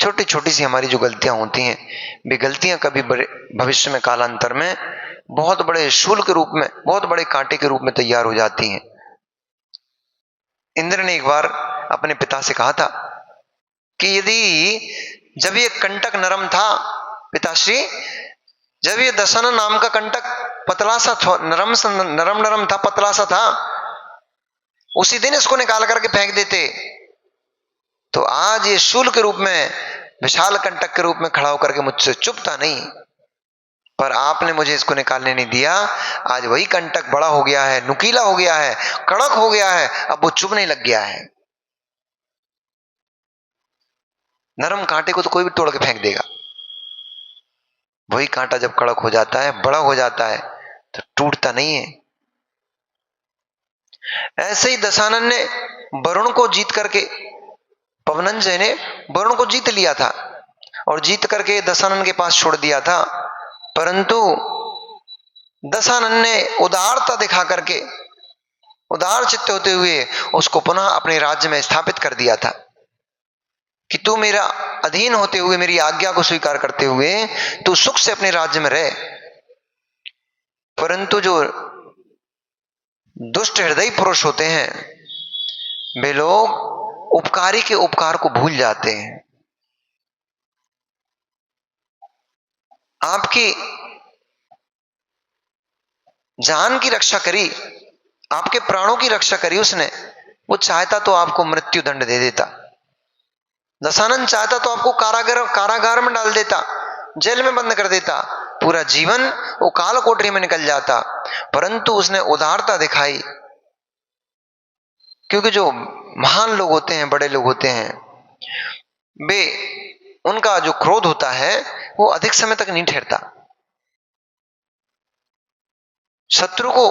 छोटी छोटी सी हमारी जो गलतियां होती हैं, वे गलतियां कभी बड़े भविष्य में कालांतर में बहुत बड़े शूल के रूप में, बहुत बड़े कांटे के रूप में तैयार हो जाती हैं। इंद्र ने एक बार अपने पिता से कहा था कि यदि जब ये कंटक नरम था, पिताश्री जब ये दशानन नाम का कंटक पतला सा नरम नरम था, पतला सा था, उसी दिन इसको निकाल करके फेंक देते तो आज ये शूल के रूप में, विशाल कंटक के रूप में खड़ा होकर के मुझसे चुभता नहीं, पर आपने मुझे इसको निकालने नहीं दिया। आज वही कंटक बड़ा हो गया है, नुकीला हो गया है, कड़क हो गया है, अब वो चुभने लग गया है। नरम कांटे को तो कोई भी तोड़ के फेंक देगा, वही कांटा जब कड़क हो जाता है, बड़ा हो जाता है तो टूटता नहीं है। ऐसे ही दशानन ने वरुण को जीत करके, पवनंजय ने वरुण को जीत लिया था और जीत करके दशानन के पास छोड़ दिया था, परंतु दशानन ने उदारता दिखा करके, उदार चित्त होते हुए उसको पुनः अपने राज्य में स्थापित कर दिया था कि तू मेरा अधीन होते हुए, मेरी आज्ञा को स्वीकार करते हुए तू सुख से अपने राज्य में रहे। परंतु जो दुष्ट हृदय पुरुष होते हैं वे लोग उपकारी के उपकार को भूल जाते हैं। आपकी जान की रक्षा करी, आपके प्राणों की रक्षा करी उसने, वो चाहता तो आपको मृत्यु दंड दे देता। दशानन चाहता तो आपको कारागार में डाल देता, जेल में बंद कर देता, पूरा जीवन वो काल कोठरी में निकल जाता, परंतु उसने उदारता दिखाई। क्योंकि जो महान लोग होते हैं, बड़े लोग होते हैं, वे, उनका जो क्रोध होता है वो अधिक समय तक नहीं ठहरता। शत्रु को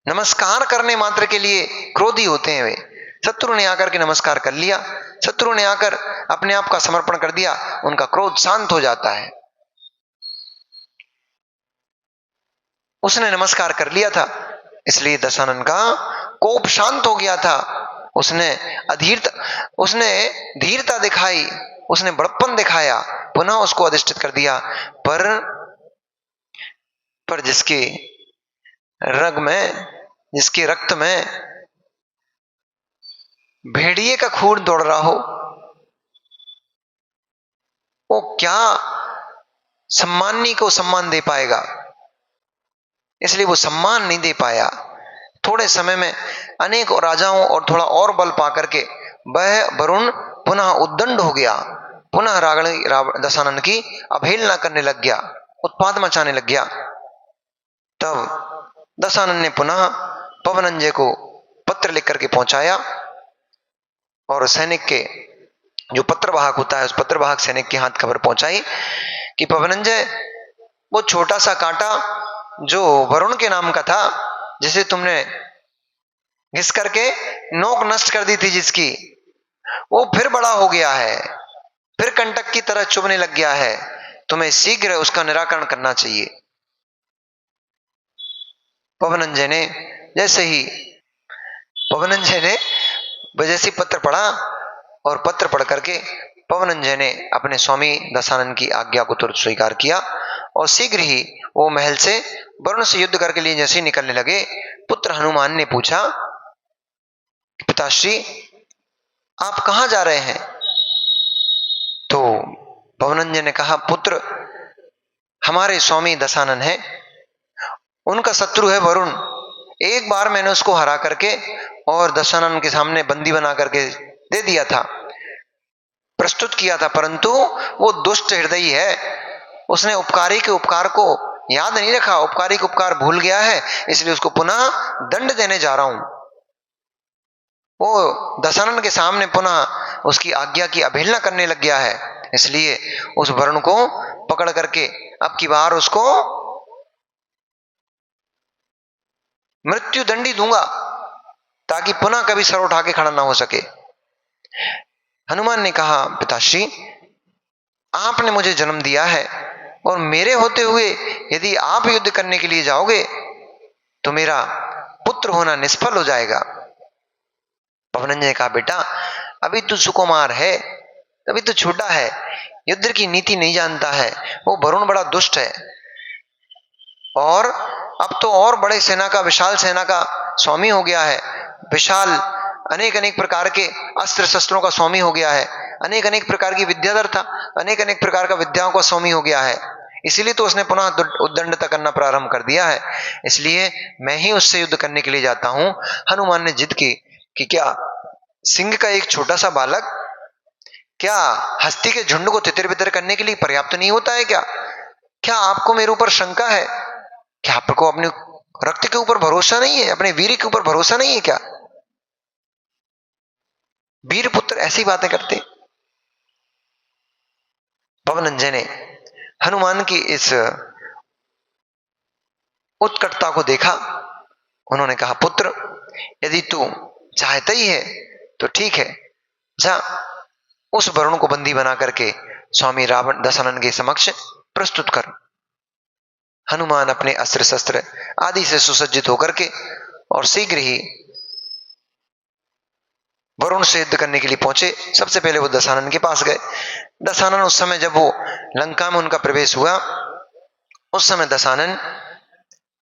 नमस्कार करने मात्र के लिए क्रोधी होते हैं वे। शत्रु ने आकर के नमस्कार कर लिया, शत्रु ने आकर अपने आप का समर्पण कर दिया, उनका क्रोध शांत हो जाता है। उसने नमस्कार कर लिया था, इसलिए दशानन का कोप शांत हो गया था। उसने धीरता दिखाई, उसने बड़प्पन दिखाया, पुनः उसको अधिष्ठित कर दिया। पर जिसके रग में, जिसके रक्त में भेड़िए का खून दौड़ रहा हो, वो क्या सम्मानी को सम्मान दे पाएगा? इसलिए वो सम्मान नहीं दे पाया। थोड़े समय में अनेक राजाओं और थोड़ा और बल पाकर के वह वरुण पुनः उद्दंड हो गया, पुनः दशानन की अवहेलना करने लग गया, उत्पात मचाने लग गया। तब दशानन ने पुनः पवनंजय को पत्र लिख करके पहुंचाया और सैनिक के जो पत्रवाहक होता है, उस पत्रवाहक सैनिक के हाथ खबर पहुंचाई कि पवनंजय, वो छोटा सा कांटा जो वरुण के नाम का था, जिसे तुमने घिस करके नोक नष्ट कर दी थी जिसकी, वो फिर बड़ा हो गया है, फिर कंटक की तरह चुभने लग गया है। तुम्हें शीघ्र उसका निराकरण करना चाहिए। पवनंजय ने जैसे पत्र पढ़ा और पत्र पढ़ करके पवनंजय ने अपने स्वामी दशानन की आज्ञा को तुरंत स्वीकार किया और शीघ्र ही वो महल से वरुण से युद्ध करके लिए जैसे ही निकलने लगे, पुत्र हनुमान ने पूछा, पिताश्री आप कहां जा रहे हैं? तो पवनंजय ने कहा, पुत्र हमारे स्वामी दशानन है, उनका शत्रु है वरुण। एक बार मैंने उसको हरा करके और दशानन के सामने बंदी बना करके दे दिया था, प्रस्तुत किया था, परंतु वो दुष्ट हृदयी है, उसने उपकारी के उपकार को याद नहीं रखा, उपकारी के उपकार भूल गया है, इसलिए उसको पुनः दंड देने जा रहा हूं। वो दशानन के सामने पुनः उसकी आज्ञा की अवहेलना करने लग गया है, इसलिए उस वरुण को पकड़ करके अब की बार उसको मृत्यु दंडी दूंगा, ताकि पुनः कभी सर उठा के खड़ा ना हो सके। हनुमान ने कहा, पिताश्री आपने मुझे जन्म दिया है और मेरे होते हुए यदि आप युद्ध करने के लिए जाओगे तो मेरा पुत्र होना निष्फल हो जाएगा। पवनंजय ने कहा, बेटा अभी तू सुकुमार है, अभी तो छोटा है, युद्ध की नीति नहीं जानता है, वो वरुण बड़ा दुष्ट है और अब तो और बड़े सेना का, विशाल सेना का स्वामी हो गया है, विशाल अनेक अनेक प्रकार के अस्त्र शस्त्रों का स्वामी हो गया है, अनेक अनेक प्रकार की विद्याधर था, अनेक अनेक प्रकार का विद्याओं का स्वामी हो गया है, इसीलिए तो उसने पुनः उद्दंडता करना प्रारंभ कर दिया है, इसलिए मैं ही उससे युद्ध करने के लिए जाता हूं। हनुमान ने जिद की कि क्या सिंह का एक छोटा सा बालक क्या हस्ती के झुंड को तितर बितर करने के लिए पर्याप्त नहीं होता है क्या? क्या आपको मेरे ऊपर शंका है? क्या आपको अपने रक्त के ऊपर भरोसा नहीं है, अपने वीर के ऊपर भरोसा नहीं है क्या? वीर पुत्र ऐसी बातें करते। पवनंजय ने हनुमान की इस उत्कटता को देखा, उन्होंने कहा, पुत्र यदि तू चाहता ही है तो ठीक है, जा उस वरुण को बंदी बना करके स्वामी रावण दशानन के समक्ष प्रस्तुत कर। हनुमान अपने अस्त्र शस्त्र आदि से सुसज्जित होकर के और शीघ्र ही वरुण से युद्ध करने के लिए पहुंचे। सबसे पहले वो दशानन के पास गए। दशानन उस समय जब वो लंका में उनका प्रवेश हुआ, उस समय दशानन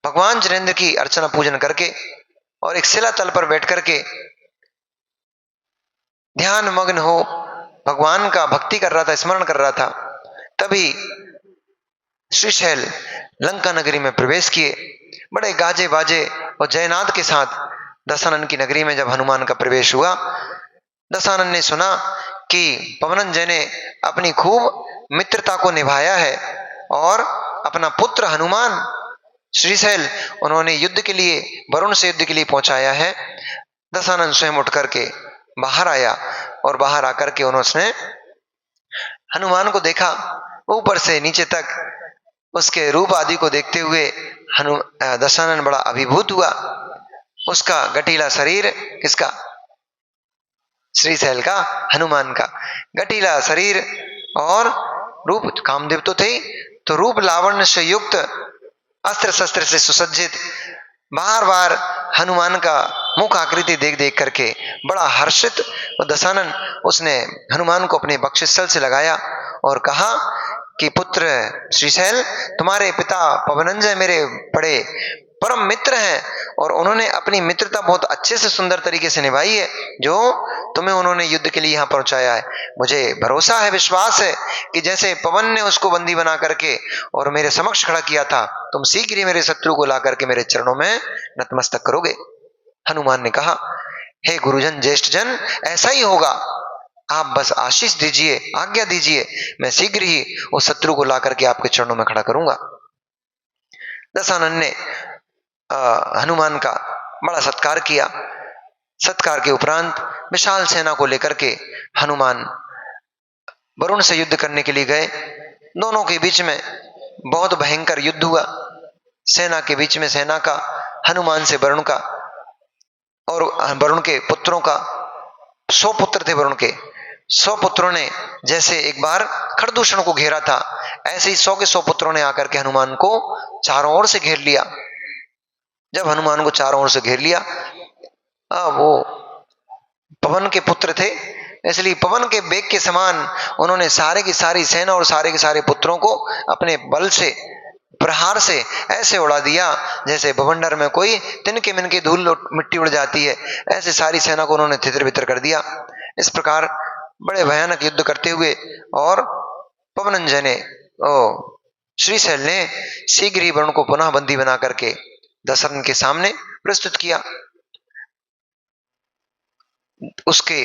भगवान जिनेंद्र की अर्चना पूजन करके और एक शिला तल पर बैठ करके ध्यान मग्न हो भगवान का भक्ति कर रहा था, स्मरण कर रहा था। तभी श्रीशैल लंका नगरी में प्रवेश किए। बड़े गाजे बाजे और जयनाद के साथ दशानन की नगरी में जब हनुमान का प्रवेश हुआ, दशानन ने सुना कि पवनंजय ने अपनी खूब मित्रता को निभाया है और अपना पुत्र हनुमान श्रीशैल उन्होंने युद्ध के लिए, वरुण से युद्ध के लिए पहुंचाया है। दशानन स्वयं उठ करके बाहर आया और बाहर आकर के उन्होंने हनुमान को देखा, ऊपर से नीचे तक उसके रूप आदि को देखते हुए दशानन बड़ा अभिभूत हुआ उसका गठीला शरीर, किसका? श्रीशैल का, हनुमान का गठीला शरीर और रूप, कामदेव तो थे, तो रूप लावण्य से युक्त, अस्त्र शस्त्र से सुसज्जित, बार बार हनुमान का मुख आकृति देख देख करके बड़ा हर्षित और दशानन उसने हनुमान को अपने बक्षस्थल से लगाया और कहा कि पुत्र श्रीशैल, तुम्हारे पिता पवनंजय मेरे बड़े परम मित्र हैं और उन्होंने अपनी मित्रता बहुत अच्छे से सुंदर तरीके से निभाई है, जो तुम्हें उन्होंने युद्ध के लिए यहाँ पहुंचाया है। मुझे भरोसा है, विश्वास है कि जैसे पवन ने उसको बंदी बना करके और मेरे समक्ष खड़ा किया था, तुम शीघ्र ही मेरे शत्रु को ला करके मेरे चरणों में नतमस्तक करोगे। हनुमान ने कहा, हे गुरुजन, ज्येष्ठ जन, ऐसा ही होगा, आप बस आशीष दीजिए, आज्ञा दीजिए, मैं शीघ्र ही उस शत्रु को ला करके आपके चरणों में खड़ा करूंगा। दशानन ने हनुमान का बड़ा सत्कार किया। सत्कार के उपरांत विशाल सेना को लेकर के हनुमान वरुण से युद्ध करने के लिए गए। दोनों के बीच में बहुत भयंकर युद्ध हुआ। सेना के बीच में सेना का, हनुमान से वरुण का, और वरुण के पुत्रों का 100 पुत्र थे। वरुण के 100 पुत्रों ने जैसे एक बार खरदूषण को घेरा था, ऐसे ही 100 के 100 पुत्रों ने आकर के हनुमान को चारों ओर से घेर लिया। जब हनुमान को चारों ओर से घेर लिया, वो पवन के पुत्र थे, इसलिए पवन के वेग के समान उन्होंने सारे की सारी सेना और सारे के सारे पुत्रों को अपने बल से, प्रहार से ऐसे उड़ा दिया जैसे बवंडर में कोई तिनके मिनके धूल मिट्टी उड़ जाती है, ऐसे सारी सेना को उन्होंने तितर बितर कर दिया। इस प्रकार बड़े भयानक युद्ध करते हुए और पवनंजय ने, श्रीशैल ने शीघ्र ही वरुण को पुनः बंदी बना करके दशरथ के सामने प्रस्तुत किया। उसके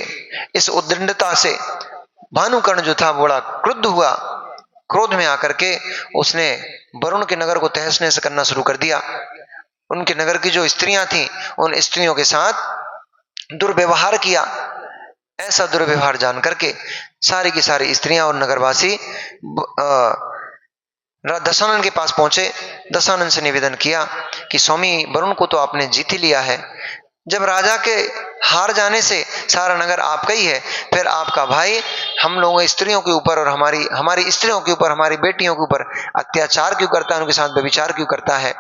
इस उद्दंडता से भानुकर्ण जो था बड़ा क्रुद्ध हुआ। क्रोध में आकर के उसने वरुण के नगर को तहस नहस करना शुरू कर दिया। उनके नगर की जो स्त्रियां थीं, उन स्त्रियों के साथ दुर्व्यवहार किया। ऐसा दुर्व्यवहार जान करके सारी की सारी स्त्रियां और नगरवासी दशानन के पास पहुंचे। दशानन से निवेदन किया कि स्वामी, वरुण को तो आपने जीत ही लिया है। जब राजा के हार जाने से सारा नगर आपका ही है, फिर आपका भाई हम लोगों स्त्रियों के ऊपर और हमारी स्त्रियों के ऊपर, हमारी बेटियों के ऊपर अत्याचार क्यों करता है, उनके साथ व्यभिचार क्यों करता है।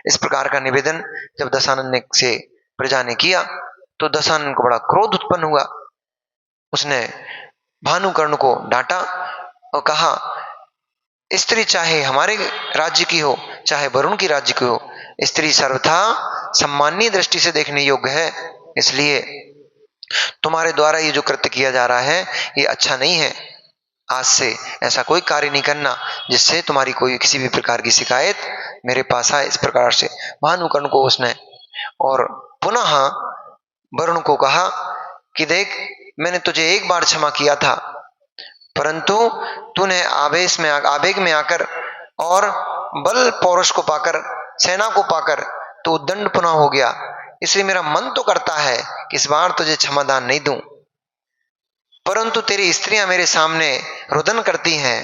इस प्रकार का निवेदन जब दशानन ने से प्रजा ने किया तो दशानन को बड़ा क्रोध उत्पन्न हुआ। उसने भानुकर्ण को डांटा और कहा, स्त्री चाहे हमारे राज्य की हो, चाहे वरुण की राज्य की हो, स्त्री सर्वथा सम्माननीय दृष्टि से देखने योग्य है। इसलिए तुम्हारे द्वारा ये जो कृत्य किया जा रहा है ये अच्छा नहीं है। आज से ऐसा कोई कार्य नहीं करना जिससे तुम्हारी कोई किसी भी प्रकार की शिकायत मेरे पास आए। इस प्रकार से भानुकर्ण को उसने, और पुनः वरुण को कहा कि देख, मैंने तुझे एक बार क्षमा किया था, परंतु तूने आवेग में आकर और बल पौरुष को पाकर, सेना को पाकर तो उद्दंड पुनः हो गया। इसलिए मेरा मन तो करता है कि इस बार तुझे क्षमादान नहीं दूं, परंतु तेरी स्त्रियां मेरे सामने रुदन करती हैं,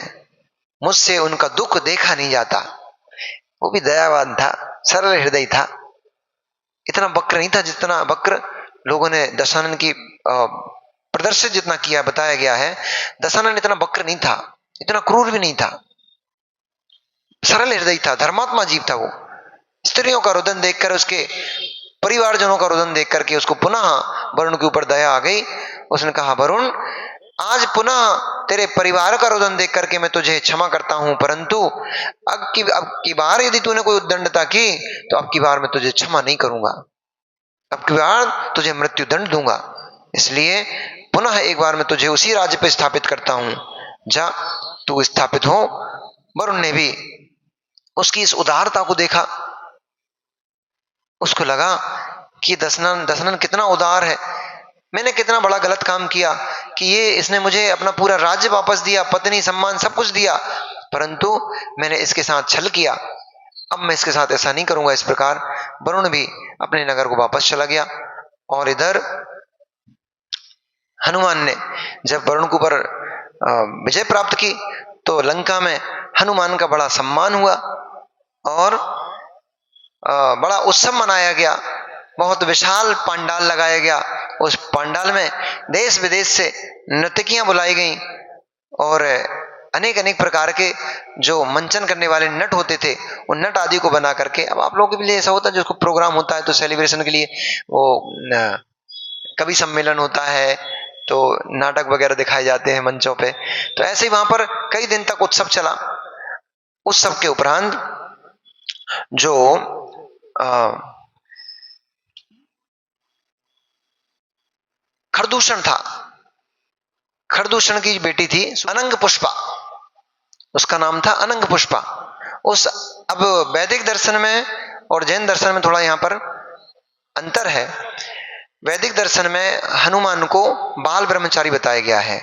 मुझसे उनका दुख देखा नहीं जाता। वो भी दयावान था, सरल हृदय था, इतना वक्र नहीं था जितना वक्र लोगों ने दशानन की प्रदर्शित जितना किया बताया गया है। दशानन इतना वक्र नहीं था, इतना क्रूर भी नहीं था, सरल हृदय था, धर्मात्मा जीव था। वो स्त्रियों का रुदन देखकर, उसके परिवारजनों का रुदन देख करके उसको पुनः वरुण के ऊपर दया आ गई। उसने कहा, वरुण, आज पुनः तेरे परिवार का रुदन देख करके मैं तुझे क्षमा करता हूं, परंतु अब की बार यदि तूने कोई उद्दंडता की तो अब की बार मैं तुझे क्षमा नहीं करूंगा, अब की बार तुझे मृत्यु दंड दूंगा। इसलिए पुनः एक बार मैं तुझे उसी राज्य पर स्थापित करता हूं, जा तू स्थापित हो। वरुण ने भी उसकी इस उदारता को देखा, उसको लगा कि दशनन कितना उदार है, मैंने कितना बड़ा गलत काम किया कि ये इसने मुझे अपना पूरा राज्य वापस दिया, पत्नी, सम्मान सब कुछ दिया, परंतु मैंने इसके साथ छल किया, अब मैं इसके साथ ऐसा नहीं करूंगा। इस प्रकार वरुण भी अपने नगर को वापस चला गया। और इधर हनुमान ने जब वरुण के ऊपर विजय प्राप्त की तो लंका में हनुमान का बड़ा सम्मान हुआ और बड़ा उत्सव मनाया गया। बहुत विशाल पंडाल लगाया गया। उस पंडाल में देश विदेश से नर्तकियां बुलाई गईं और अनेक अनेक प्रकार के जो मंचन करने वाले नट होते थे उन नट आदि को बना करके, अब आप लोगों के लिए ऐसा होता है जिसको प्रोग्राम होता है तो सेलिब्रेशन के लिए वो कवि सम्मेलन होता है तो नाटक वगैरह दिखाए जाते हैं मंचों पे, तो ऐसे ही वहां पर कई दिन तक उत्सव चला। उत्सव के उपरांत जो खरदूषण था, खरदूषण की बेटी थी अनंग पुष्पा, उसका नाम था अनंग पुष्पा। उस अब वैदिक दर्शन में और जैन दर्शन में थोड़ा यहां पर अंतर है। वैदिक दर्शन में हनुमान को बाल ब्रह्मचारी बताया गया है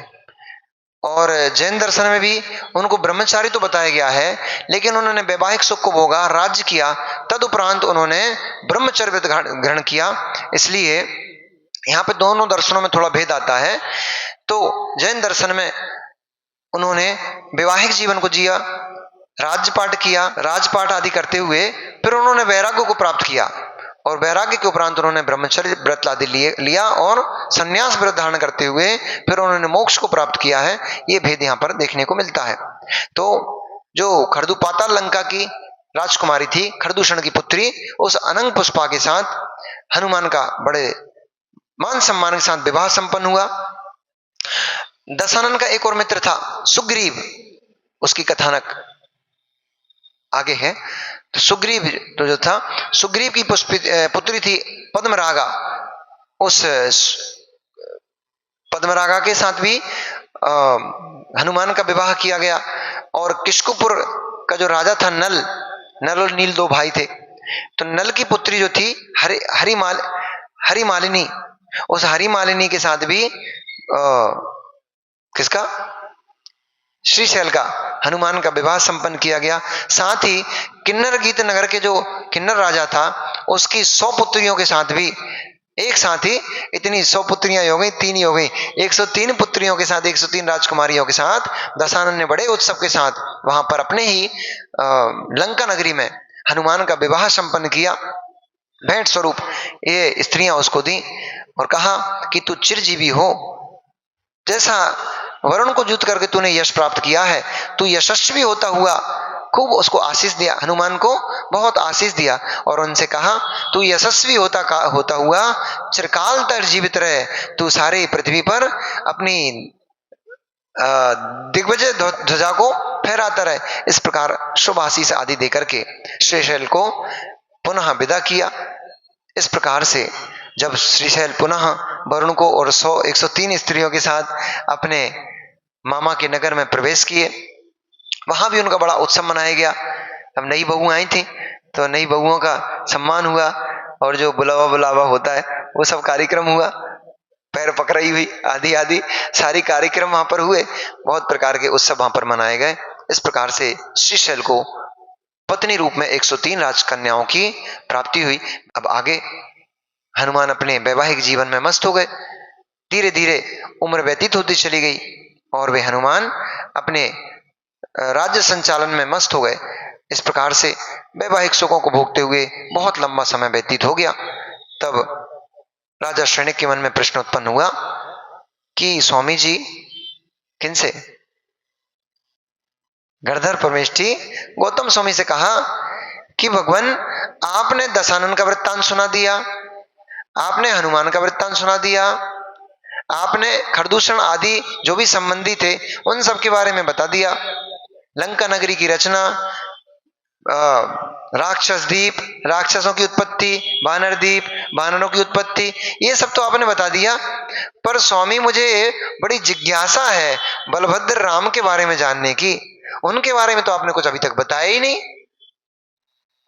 और जैन दर्शन में भी उनको ब्रह्मचारी तो बताया गया है, लेकिन उन्होंने वैवाहिक सुख को भोगा, राज्य किया, तदुपरांत उन्होंने ब्रह्मचर्य व्रत ग्रहण किया। इसलिए यहाँ पे दोनों दर्शनों में थोड़ा भेद आता है। तो जैन दर्शन में उन्होंने वैवाहिक जीवन को जिया, राजपाट किया, राजपाट आदि करते हुए फिर उन्होंने वैराग्य को प्राप्त किया और वैराग्य के उपरांत उन्होंने ब्रह्मचर्य व्रत आदि लिया और संन्यास व्रत धारण करते हुए फिर उन्होंने मोक्ष को प्राप्त किया है। ये भेद यहाँ पर देखने को मिलता है। तो जो खरदू पाताल लंका की राजकुमारी थी, खरदूषण की पुत्री, उस अनंग पुष्पा के साथ हनुमान का बड़े मान सम्मान के साथ विवाह संपन्न हुआ। दशानन का एक और मित्र था सुग्रीव, उसकी कथानक आगे है। तो सुग्रीव तो जो था, सुग्रीव की पुत्री थी पद्मरागा, उस पद्मरागा के साथ भी हनुमान का विवाह किया गया। और किशकुपुर का जो राजा था नल, नल और नील दो भाई थे, तो नल की पुत्री जो थी हरिमालिनी, उस हरिमालिनी के साथ भी किसका, श्रीशैल का हनुमान का विवाह संपन्न किया गया। साथ ही किन्नर गीत नगर के जो किन्नर राजा था उसकी 100 पुत्रियों के साथ भी एक साथ ही इतनी 100 पुत्रियां हो गई, 3 ही हो गई, 103 पुत्रियों के साथ, 103 राजकुमारियों के साथ दशानन ने बड़े उत्सव के साथ वहां पर अपने ही लंका नगरी में हनुमान का विवाह संपन्न किया। भेंट स्वरूप ये स्त्रियां उसको दी और कहा कि तू चिरजीवी हो, जैसा वरुण को युद्ध करके तूने यश प्राप्त किया है, तू यशस्वी होता हुआ, खूब उसको आशीष दिया, हनुमान को बहुत आशीष दिया और उनसे कहा तू यशस्वी होता हुआ चिरकाल तक जीवित रहे, तू सारी पृथ्वी पर अपनी दिग्विजय ध्वजा को फहराता रहे। इस प्रकार शुभ आशीष आदि देकर के श्रीशैल को पुनः विदा किया। इस प्रकार से जब श्रीशैल पुनः वरुण को और 103 स्त्रियों के साथ अपने मामा के नगर में प्रवेश किए, वहां भी उनका बड़ा उत्सव मनाया गया। अब नई बहू आई थी तो नई बहुओं का सम्मान हुआ और जो बुलावा होता है वो सब कार्यक्रम हुआ, पैर पकड़ाई हुई, आदि आदि सारी कार्यक्रम वहां पर हुए, बहुत प्रकार के उत्सव वहां पर मनाए गए। इस प्रकार से श्रीशैल को पत्नी रूप में 103 राजकन्याओं की प्राप्ति हुई। अब आगे हनुमान अपने वैवाहिक जीवन में मस्त हो गए। धीरे धीरे उम्र व्यतीत होती चली गई और वे हनुमान अपने राज्य संचालन में मस्त हो गए। इस प्रकार से वैवाहिक सुखों को भोगते हुए बहुत लंबा समय व्यतीत हो गया। तब राजा शनिक के मन में प्रश्न उत्पन्न हुआ कि स्वामी जी, किनसे? गणधर परमेष्ठी गौतम स्वामी से कहा कि भगवान, आपने दशानन का वृत्तांत सुना दिया, आपने हनुमान का वृत्तांत सुना दिया, आपने खरदूषण आदि जो भी संबंधी थे उन सब के बारे में बता दिया, लंका नगरी की रचना, राक्षस द्वीप, राक्षसों की उत्पत्ति, वानर द्वीप, वानरों की उत्पत्ति, ये सब तो आपने बता दिया, पर स्वामी मुझे बड़ी जिज्ञासा है बलभद्र राम के बारे में जानने की, उनके बारे में तो आपने कुछ अभी तक बताया ही नहीं।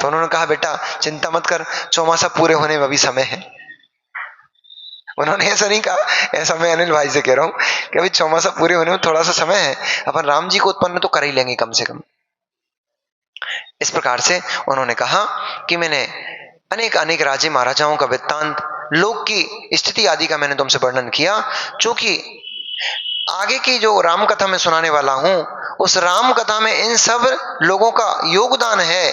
तो उन्होंने कहा बेटा चिंता मत कर, चौमासा पूरे होने में अभी समय है। उन्होंने ऐसा नहीं कहा, ऐसा मैं अनिल भाई से कह रहा हूं कि अभी चौमासा पूरे होने में थोड़ा सा समय है, अपन राम जी को उत्पन्न तो कर ही लेंगे कम से कम। इस प्रकार से उन्होंने कहा कि मैंने अनेक अनेक राजे महाराजाओं का वृत्तांत, लोक की स्थिति आदि का मैंने तुमसे वर्णन किया, क्योंकि आगे की जो राम कथा मैं सुनाने वाला हूं उस राम कथा में इन सब लोगों का योगदान है।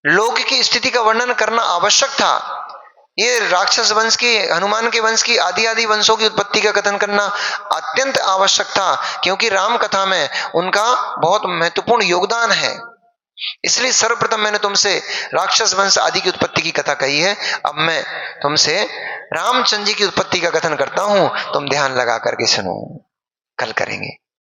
लोक की स्थिति का वर्णन करना आवश्यक था, ये राक्षस वंश की, हनुमान के वंश की आदि आदि वंशों की उत्पत्ति का कथन करना अत्यंत आवश्यक था, क्योंकि राम कथा में उनका बहुत महत्वपूर्ण योगदान है। इसलिए सर्वप्रथम मैंने तुमसे राक्षस वंश आदि की उत्पत्ति की कथा कही है। अब मैं तुमसे रामचंद्र जी की उत्पत्ति का कथन करता हूं, तुम ध्यान लगा करके सुनो। कल करेंगे।